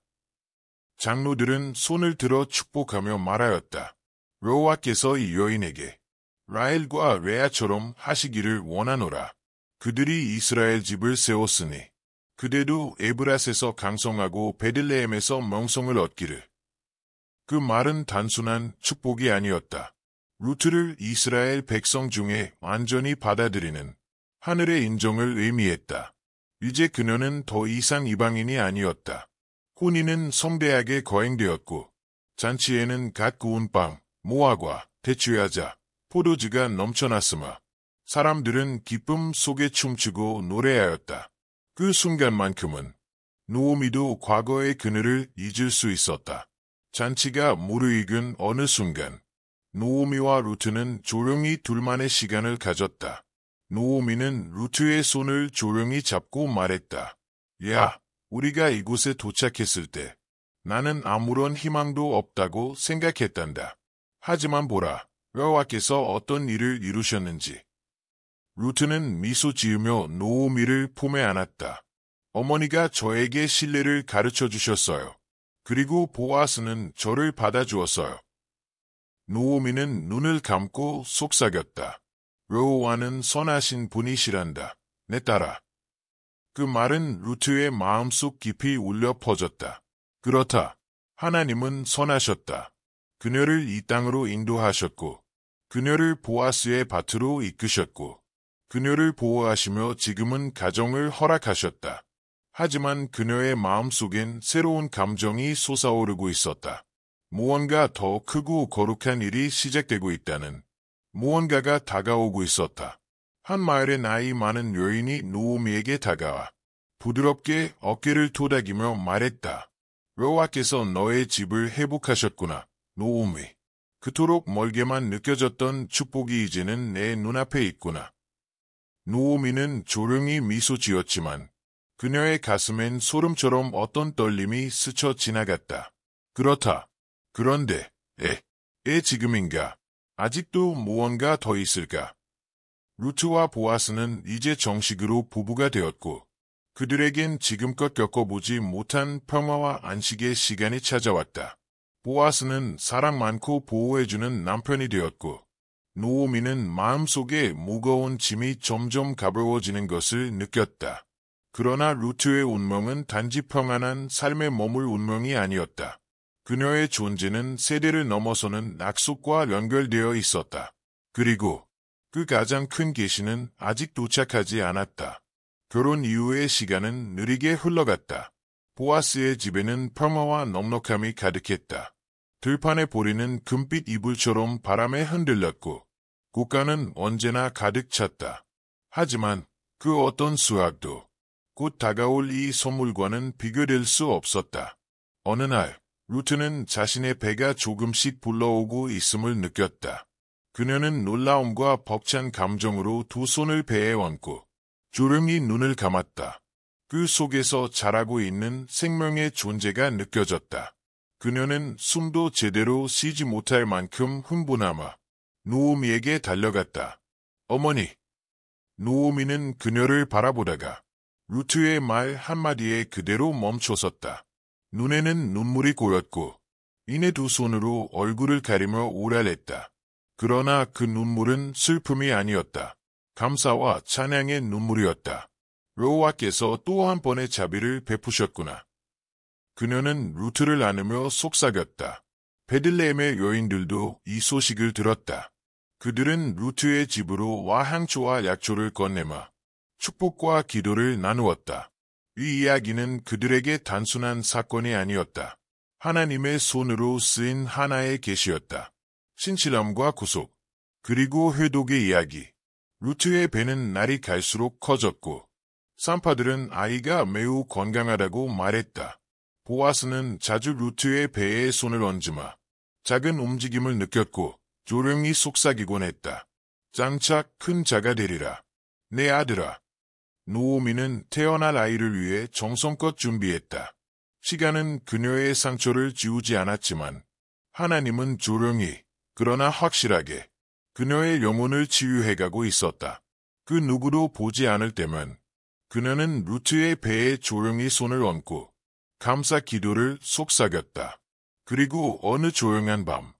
장로들은 손을 들어 축복하며 말하였다. 여호와께서 이 여인에게 라헬과 레아처럼 하시기를 원하노라. 그들이 이스라엘 집을 세웠으니 그대도 에브랏에서 강성하고 베들레헴에서 명성을 얻기를. 그 말은 단순한 축복이 아니었다. 루트를 이스라엘 백성 중에 완전히 받아들이는 하늘의 인정을 의미했다. 이제 그녀는 더 이상 이방인이 아니었다. 혼인은 성대하게 거행되었고 잔치에는 갓 구운 빵, 모아과 대추야자, 포도주가 넘쳐났으며 사람들은 기쁨 속에 춤추고 노래하였다. 그 순간만큼은 노오미도 과거의 그녀를 잊을 수 있었다. 잔치가 무르익은 어느 순간 노오미와 루트는 조용히 둘만의 시간을 가졌다. 노오미는 루트의 손을 조용히 잡고 말했다. 야, 우리가 이곳에 도착했을 때 나는 아무런 희망도 없다고 생각했단다. 하지만 보라, 여호와께서 어떤 일을 이루셨는지. 루트는 미소 지으며 노오미를 품에 안았다. 어머니가 저에게 신뢰를 가르쳐 주셨어요. 그리고 보아스는 저를 받아주었어요. 노오미는 눈을 감고 속삭였다. 여호와는 선하신 분이시란다. 내 딸아. 그 말은 루트의 마음속 깊이 울려 퍼졌다. 그렇다. 하나님은 선하셨다. 그녀를 이 땅으로 인도하셨고 그녀를 보아스의 밭으로 이끄셨고 그녀를 보호하시며 지금은 가정을 허락하셨다. 하지만 그녀의 마음속엔 새로운 감정이 솟아오르고 있었다. 무언가 더 크고 거룩한 일이 시작되고 있다는 무언가가 다가오고 있었다. 한 마을의 나이 많은 여인이 노오미에게 다가와 부드럽게 어깨를 토닥이며 말했다. 여호와께서 너의 집을 회복하셨구나, 노오미. 그토록 멀게만 느껴졌던 축복이 이제는 내 눈앞에 있구나. 노오미는 조용히 미소 지었지만 그녀의 가슴엔 소름처럼 어떤 떨림이 스쳐 지나갔다. 그렇다. 그런데, 지금인가? 아직도 무언가 더 있을까? 루트와 보아스는 이제 정식으로 부부가 되었고 그들에겐 지금껏 겪어보지 못한 평화와 안식의 시간이 찾아왔다. 보아스는 사랑 많고 보호해주는 남편이 되었고 노오미는 마음속에 무거운 짐이 점점 가벼워지는 것을 느꼈다. 그러나 루트의 운명은 단지 평안한 삶에 머물 운명이 아니었다. 그녀의 존재는 세대를 넘어서는 약속과 연결되어 있었다. 그리고 그 가장 큰 계시는 아직 도착하지 않았다. 결혼 이후의 시간은 느리게 흘러갔다. 보아스의 집에는 평화와 넉넉함이 가득했다. 들판에 보리는 금빛 이불처럼 바람에 흔들렸고 국가는 언제나 가득 찼다. 하지만 그 어떤 수확도 곧 다가올 이 선물과는 비교될 수 없었다. 어느 날 루트는 자신의 배가 조금씩 불러오고 있음을 느꼈다. 그녀는 놀라움과 벅찬 감정으로 두 손을 배에 얹고 조용히 눈을 감았다. 그 속에서 자라고 있는 생명의 존재가 느껴졌다. 그녀는 숨도 제대로 쉬지 못할 만큼 흥분하며 노오미에게 달려갔다. 어머니! 노오미는 그녀를 바라보다가 루트의 말 한마디에 그대로 멈춰섰다. 눈에는 눈물이 고였고 이내 두 손으로 얼굴을 가리며 오랄했다. 그러나 그 눈물은 슬픔이 아니었다. 감사와 찬양의 눈물이었다. 여호와께서 또 한 번의 자비를 베푸셨구나. 그녀는 루트를 안으며 속삭였다. 베들레헴의 여인들도 이 소식을 들었다. 그들은 루트의 집으로 와향초와 약초를 건네며 축복과 기도를 나누었다. 이 이야기는 그들에게 단순한 사건이 아니었다. 하나님의 손으로 쓰인 하나의 계시였다. 신실함과 구속, 그리고 회복의 이야기. 루트의 배는 날이 갈수록 커졌고 산파들은 아이가 매우 건강하다고 말했다. 보아스는 자주 루트의 배에 손을 얹으며 작은 움직임을 느꼈고 조용히 속삭이곤 했다. 장차 큰 자가 되리라. 내 아들아. 노오미는 태어날 아이를 위해 정성껏 준비했다. 시간은 그녀의 상처를 지우지 않았지만 하나님은 조용히 그러나 확실하게 그녀의 영혼을 치유해가고 있었다. 그 누구도 보지 않을 때면 그녀는 루트의 배에 조용히 손을 얹고 감사 기도를 속삭였다. 그리고 어느 조용한 밤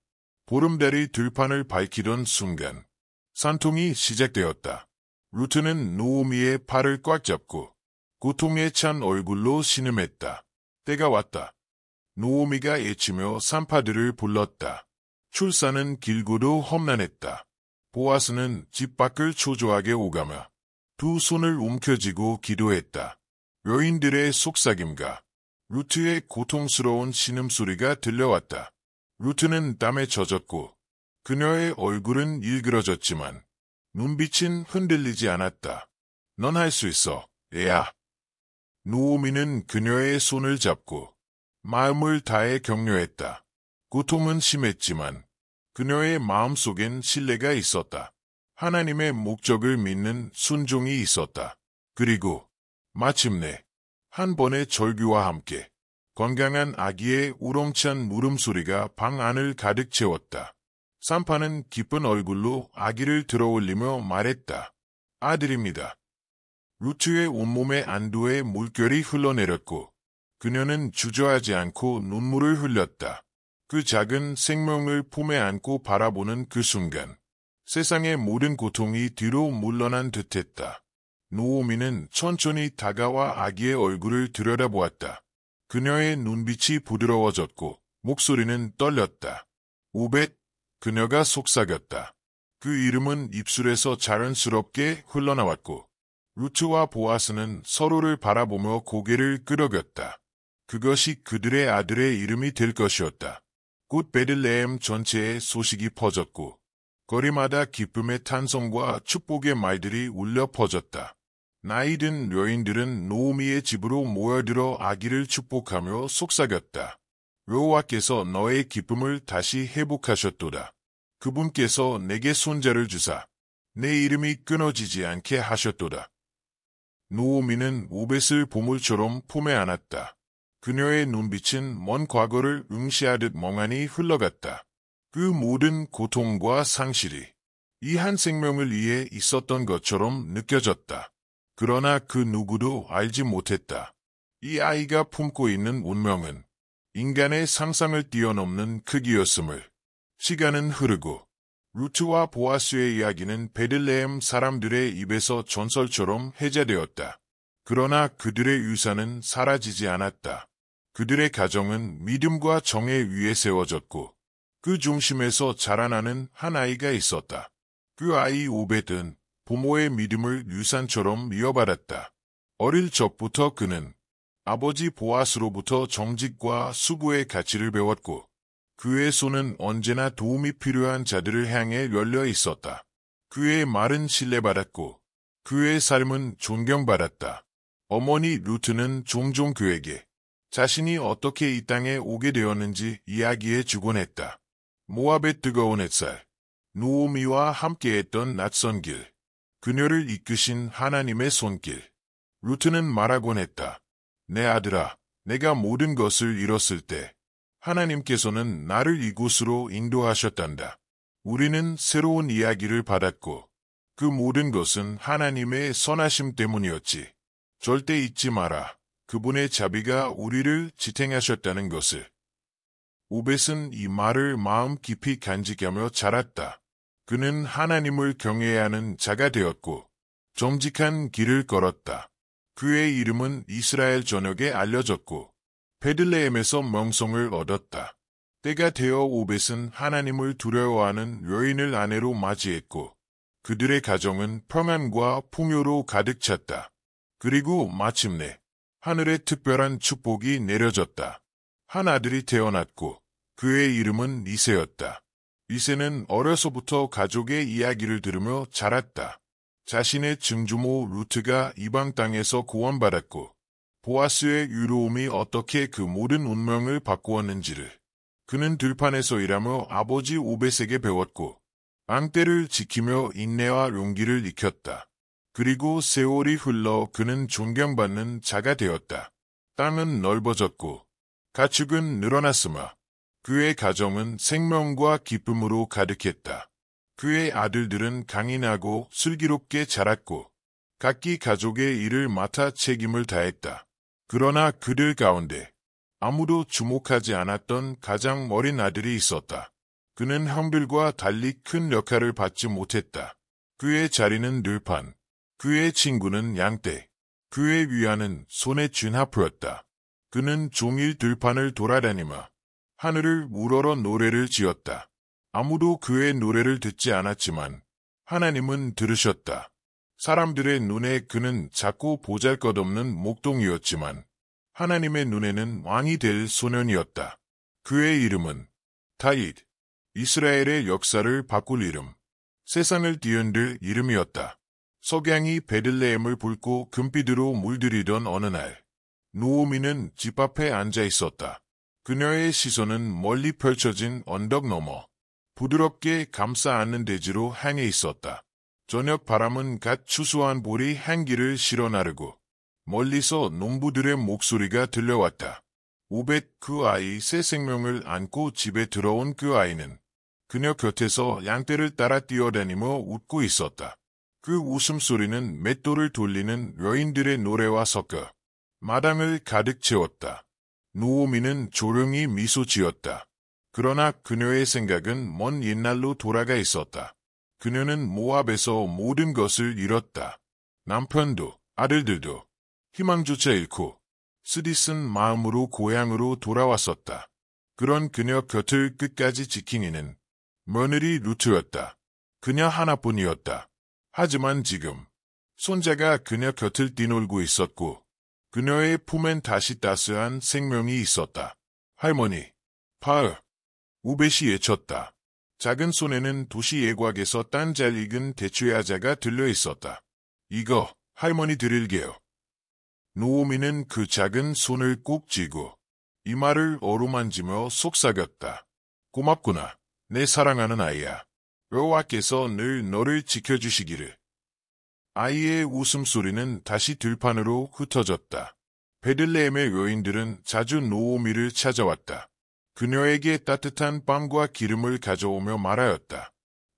보름달이 들판을 밝히던 순간 산통이 시작되었다. 루트는 노오미의 팔을 꽉 잡고 고통에 찬 얼굴로 신음했다. 때가 왔다. 노오미가 외치며 산파들을 불렀다. 출산은 길고도 험난했다. 보아스는 집 밖을 초조하게 오가며 두 손을 움켜쥐고 기도했다. 여인들의 속삭임과 루트의 고통스러운 신음소리가 들려왔다. 루트는 땀에 젖었고 그녀의 얼굴은 일그러졌지만 눈빛은 흔들리지 않았다. 넌 할 수 있어, 애야. 노오미는 그녀의 손을 잡고 마음을 다해 격려했다. 고통은 심했지만 그녀의 마음속엔 신뢰가 있었다. 하나님의 목적을 믿는 순종이 있었다. 그리고 마침내 한 번의 절규와 함께 건강한 아기의 우렁찬 물음소리가 방 안을 가득 채웠다. 산파는 기쁜 얼굴로 아기를 들어올리며 말했다. 아들입니다. 루트의 온몸에 안도의 물결이 흘러내렸고 그녀는 주저하지 않고 눈물을 흘렸다. 그 작은 생명을 품에 안고 바라보는 그 순간 세상의 모든 고통이 뒤로 물러난 듯했다. 노오미는 천천히 다가와 아기의 얼굴을 들여다보았다. 그녀의 눈빛이 부드러워졌고 목소리는 떨렸다. 오벳, 그녀가 속삭였다. 그 이름은 입술에서 자연스럽게 흘러나왔고 루트와 보아스는 서로를 바라보며 고개를 끄덕였다. 그것이 그들의 아들의 이름이 될 것이었다. 곧 베들레헴 전체에 소식이 퍼졌고 거리마다 기쁨의 탄성과 축복의 말들이 울려 퍼졌다. 나이든 여인들은 노오미의 집으로 모여들어 아기를 축복하며 속삭였다. 여호와께서 너의 기쁨을 다시 회복하셨도다. 그분께서 내게 손자를 주사 내 이름이 끊어지지 않게 하셨도다. 노오미는 오벳을 보물처럼 품에 안았다. 그녀의 눈빛은 먼 과거를 응시하듯 멍하니 흘러갔다. 그 모든 고통과 상실이 이 한 생명을 위해 있었던 것처럼 느껴졌다. 그러나 그 누구도 알지 못했다. 이 아이가 품고 있는 운명은 인간의 상상을 뛰어넘는 크기였음을. 시간은 흐르고 루트와 보아스의 이야기는 베들레헴 사람들의 입에서 전설처럼 회자되었다. 그러나 그들의 유산은 사라지지 않았다. 그들의 가정은 믿음과 정의 위에 세워졌고 그 중심에서 자라나는 한 아이가 있었다. 그 아이 오벳은 부모의 믿음을 유산처럼 이어받았다. 어릴 적부터 그는 아버지 보아스로부터 정직과 수고의 가치를 배웠고 그의 손은 언제나 도움이 필요한 자들을 향해 열려 있었다. 그의 말은 신뢰받았고 그의 삶은 존경받았다. 어머니 루트는 종종 그에게 자신이 어떻게 이 땅에 오게 되었는지 이야기해 주곤 했다. 모압의 뜨거운 햇살, 노오미와 함께했던 낯선 길, 그녀를 이끄신 하나님의 손길. 루트는 말하곤 했다. 내 아들아, 내가 모든 것을 잃었을 때 하나님께서는 나를 이곳으로 인도하셨단다. 우리는 새로운 이야기를 받았고 그 모든 것은 하나님의 선하심 때문이었지. 절대 잊지 마라. 그분의 자비가 우리를 지탱하셨다는 것을. 오벳은 이 말을 마음 깊이 간직하며 자랐다. 그는 하나님을 경외해야 하는 자가 되었고 정직한 길을 걸었다. 그의 이름은 이스라엘 전역에 알려졌고 베들레헴에서 명성을 얻었다. 때가 되어 오벳은 하나님을 두려워하는 여인을 아내로 맞이했고 그들의 가정은 평안과 풍요로 가득 찼다. 그리고 마침내 하늘의 특별한 축복이 내려졌다. 한 아들이 태어났고 그의 이름은 이새였다. 이새는 어려서부터 가족의 이야기를 들으며 자랐다. 자신의 증조모 루트가 이방 땅에서 구원받았고 보아스의 유로움이 어떻게 그 모든 운명을 바꾸었는지를 그는 들판에서 일하며 아버지 오벳에게 배웠고 앙떼를 지키며 인내와 용기를 익혔다. 그리고 세월이 흘러 그는 존경받는 자가 되었다. 땅은 넓어졌고 가축은 늘어났으며 그의 가정은 생명과 기쁨으로 가득했다. 그의 아들들은 강인하고 슬기롭게 자랐고 각기 가족의 일을 맡아 책임을 다했다. 그러나 그들 가운데 아무도 주목하지 않았던 가장 어린 아들이 있었다. 그는 형들과 달리 큰 역할을 받지 못했다. 그의 자리는 들판, 그의 친구는 양떼, 그의 위안은 손에 쥔 하프였다. 그는 종일 들판을 돌아다니며 하늘을 우러러 노래를 지었다. 아무도 그의 노래를 듣지 않았지만 하나님은 들으셨다. 사람들의 눈에 그는 작고 보잘것없는 목동이었지만 하나님의 눈에는 왕이 될 소년이었다. 그의 이름은 다윗, 이스라엘의 역사를 바꿀 이름, 세상을 뒤흔들 이름이었다. 석양이 베들레헴을 붉고 금빛으로 물들이던 어느 날, 노오미는 집 앞에 앉아 있었다. 그녀의 시선은 멀리 펼쳐진 언덕 너머, 부드럽게 감싸 안는 대지로 향해 있었다. 저녁 바람은 갓 추수한 볼이 향기를 실어 나르고 멀리서 농부들의 목소리가 들려왔다. 오벳 그 아이 새 생명을 안고 집에 들어온 그 아이는 그녀 곁에서 양떼를 따라 뛰어다니며 웃고 있었다. 그 웃음소리는 맷돌을 돌리는 여인들의 노래와 섞여 마당을 가득 채웠다. 노오미는 조용히 미소 지었다. 그러나 그녀의 생각은 먼 옛날로 돌아가 있었다. 그녀는 모압에서 모든 것을 잃었다. 남편도 아들들도 희망조차 잃고 쓰디쓴 마음으로 고향으로 돌아왔었다. 그런 그녀 곁을 끝까지 지킨 이는 며느리 루트였다. 그녀 하나뿐이었다. 하지만 지금 손자가 그녀 곁을 뛰놀고 있었고 그녀의 품엔 다시 따스한 생명이 있었다. 할머니, 파을, 오벳이 외쳤다. 작은 손에는 도시 예곽에서 딴 잘 익은 대추야자가 들려 있었다. 이거 할머니 드릴게요. 노오미는 그 작은 손을 꼭 쥐고 이마를 어루만지며 속삭였다. 고맙구나, 내 사랑하는 아이야. 여호와께서 늘 너를 지켜주시기를. 아이의 웃음소리는 다시 들판으로 흩어졌다. 베들레헴의 여인들은 자주 노오미를 찾아왔다. 그녀에게 따뜻한 빵과 기름을 가져오며 말하였다.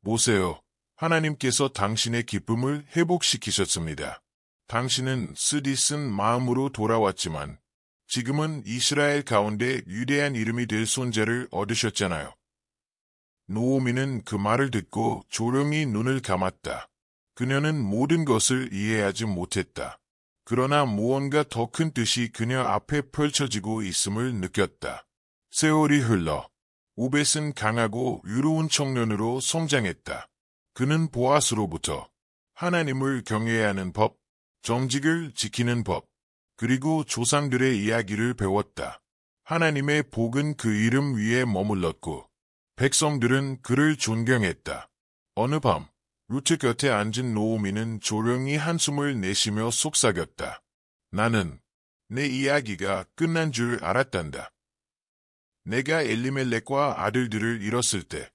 보세요, 하나님께서 당신의 기쁨을 회복시키셨습니다. 당신은 쓰디쓴 마음으로 돌아왔지만 지금은 이스라엘 가운데 위대한 이름이 될 손자를 얻으셨잖아요. 노오미는 그 말을 듣고 조용히 눈을 감았다. 그녀는 모든 것을 이해하지 못했다. 그러나 무언가 더 큰 뜻이 그녀 앞에 펼쳐지고 있음을 느꼈다. 세월이 흘러 오벳은 강하고 유로운 청년으로 성장했다. 그는 보아스로부터 하나님을 경외해야 하는 법, 정직을 지키는 법, 그리고 조상들의 이야기를 배웠다. 하나님의 복은 그 이름 위에 머물렀고 백성들은 그를 존경했다. 어느 밤 루트 곁에 앉은 노오미는 조용히 한숨을 내쉬며 속삭였다. 나는 내 이야기가 끝난 줄 알았단다. 내가 엘리멜렉과 아들들을 잃었을 때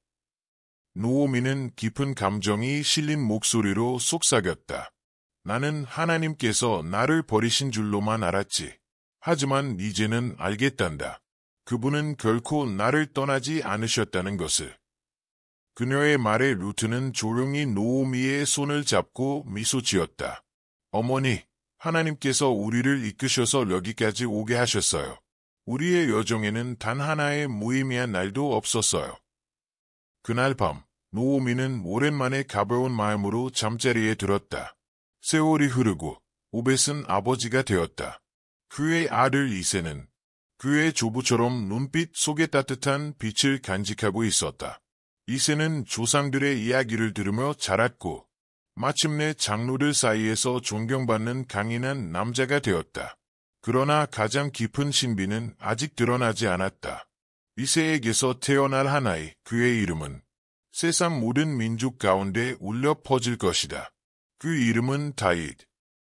노오미는 깊은 감정이 실린 목소리로 속삭였다. 나는 하나님께서 나를 버리신 줄로만 알았지. 하지만 이제는 알겠단다. 그분은 결코 나를 떠나지 않으셨다는 것을. 그녀의 말에 루트는 조용히 노오미의 손을 잡고 미소 지었다. 어머니, 하나님께서 우리를 이끄셔서 여기까지 오게 하셨어요. 우리의 여정에는 단 하나의 무의미한 날도 없었어요. 그날 밤, 노오미는 오랜만에 가벼운 마음으로 잠자리에 들었다. 세월이 흐르고 오벳은 아버지가 되었다. 그의 아들 이세는 그의 조부처럼 눈빛 속에 따뜻한 빛을 간직하고 있었다. 이세는 조상들의 이야기를 들으며 자랐고 마침내 장로들 사이에서 존경받는 강인한 남자가 되었다. 그러나 가장 깊은 신비는 아직 드러나지 않았다. 이세에게서 태어날 한 아이, 그의 이름은 세상 모든 민족 가운데 울려 퍼질 것이다. 그 이름은 다윗.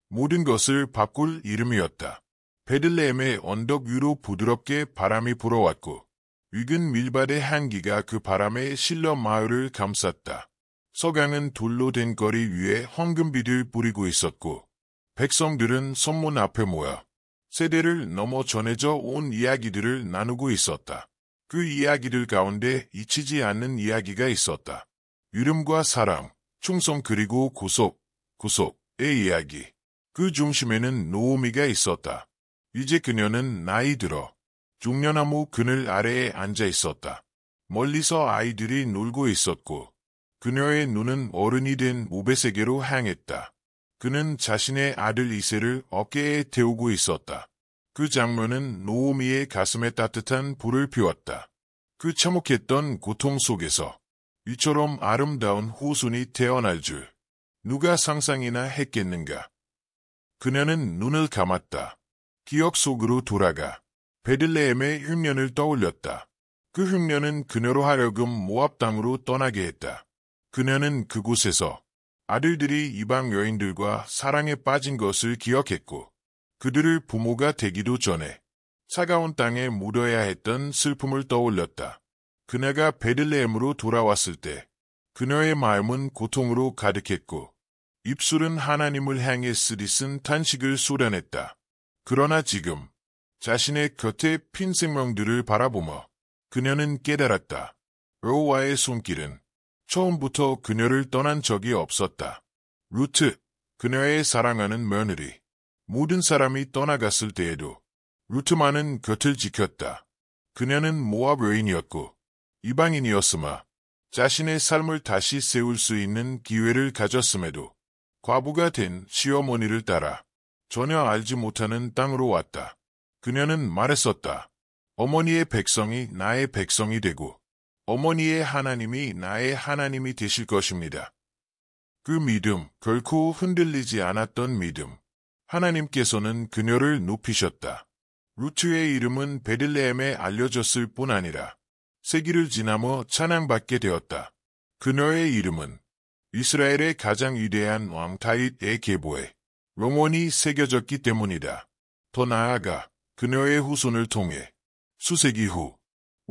모든 것을 바꿀 이름이었다. 베들레헴의 언덕 위로 부드럽게 바람이 불어왔고 익은 밀밭의 향기가 그 바람에 실려 마을을 감쌌다. 석양은 돌로 된 거리 위에 황금빛을 뿌리고 있었고 백성들은 성문 앞에 모여 세대를 넘어 전해져 온 이야기들을 나누고 있었다. 그 이야기들 가운데 잊히지 않는 이야기가 있었다. 이름과 사랑, 충성 그리고 구속의 이야기. 그 중심에는 노오미가 있었다. 이제 그녀는 나이 들어 종려나무 그늘 아래에 앉아 있었다. 멀리서 아이들이 놀고 있었고 그녀의 눈은 어른이 된 오벳에게로 향했다. 그는 자신의 아들 이세를 어깨에 태우고 있었다. 그 장면은 노오미의 가슴에 따뜻한 불을 피웠다. 그 참혹했던 고통 속에서 이처럼 아름다운 후손이 태어날 줄 누가 상상이나 했겠는가. 그녀는 눈을 감았다. 기억 속으로 돌아가 베들레헴의 흉년을 떠올렸다. 그 흉년은 그녀로 하여금 모압 땅으로 떠나게 했다. 그녀는 그곳에서 아들들이 이방 여인들과 사랑에 빠진 것을 기억했고 그들을 부모가 되기도 전에 차가운 땅에 묻어야 했던 슬픔을 떠올렸다. 그녀가 베들레헴으로 돌아왔을 때 그녀의 마음은 고통으로 가득했고 입술은 하나님을 향해 쓰리쓴 탄식을 쏟아냈다. 그러나 지금 자신의 곁에 핀 생명들을 바라보며 그녀는 깨달았다. 여호와의 손길은 처음부터 그녀를 떠난 적이 없었다. 루트, 그녀의 사랑하는 며느리. 모든 사람이 떠나갔을 때에도 루트만은 곁을 지켰다. 그녀는 모압 여인이었고 이방인이었으나 자신의 삶을 다시 세울 수 있는 기회를 가졌음에도 과부가 된 시어머니를 따라 전혀 알지 못하는 땅으로 왔다. 그녀는 말했었다. 어머니의 백성이 나의 백성이 되고 어머니의 하나님이 나의 하나님이 되실 것입니다. 그 믿음, 결코 흔들리지 않았던 믿음. 하나님께서는 그녀를 높이셨다. 루트의 이름은 베들레헴에 알려졌을 뿐 아니라 세기를 지나며 찬양받게 되었다. 그녀의 이름은 이스라엘의 가장 위대한 왕 다윗의 계보에 영원히 새겨졌기 때문이다. 더 나아가 그녀의 후손을 통해 수세기 후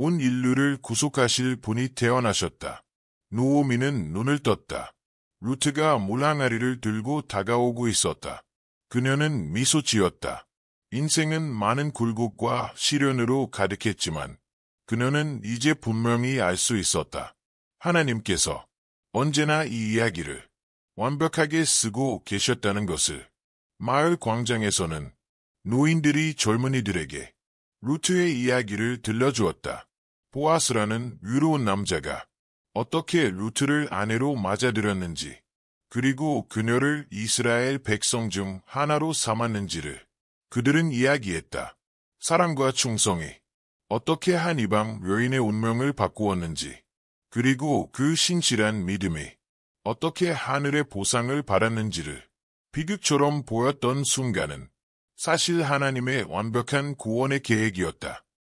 온 인류를 구속하실 분이 태어나셨다. 노오미는 눈을 떴다. 루트가 물항아리를 들고 다가오고 있었다. 그녀는 미소 지었다. 인생은 많은 굴곡과 시련으로 가득했지만 그녀는 이제 분명히 알 수 있었다. 하나님께서 언제나 이 이야기를 완벽하게 쓰고 계셨다는 것을. 마을 광장에서는 노인들이 젊은이들에게 루트의 이야기를 들려주었다. 보아스라는 위로운 남자가 어떻게 루트를 아내로 맞아들였는지 그리고 그녀를 이스라엘 백성 중 하나로 삼았는지를 그들은 이야기했다. 사랑과 충성이 어떻게 한 이방 여인의 운명을 바꾸었는지 그리고 그 신실한 믿음이 어떻게 하늘의 보상을 받았는지를 비극처럼 보였던 순간은 사실 하나님의 완벽한 구원의 계획이었다.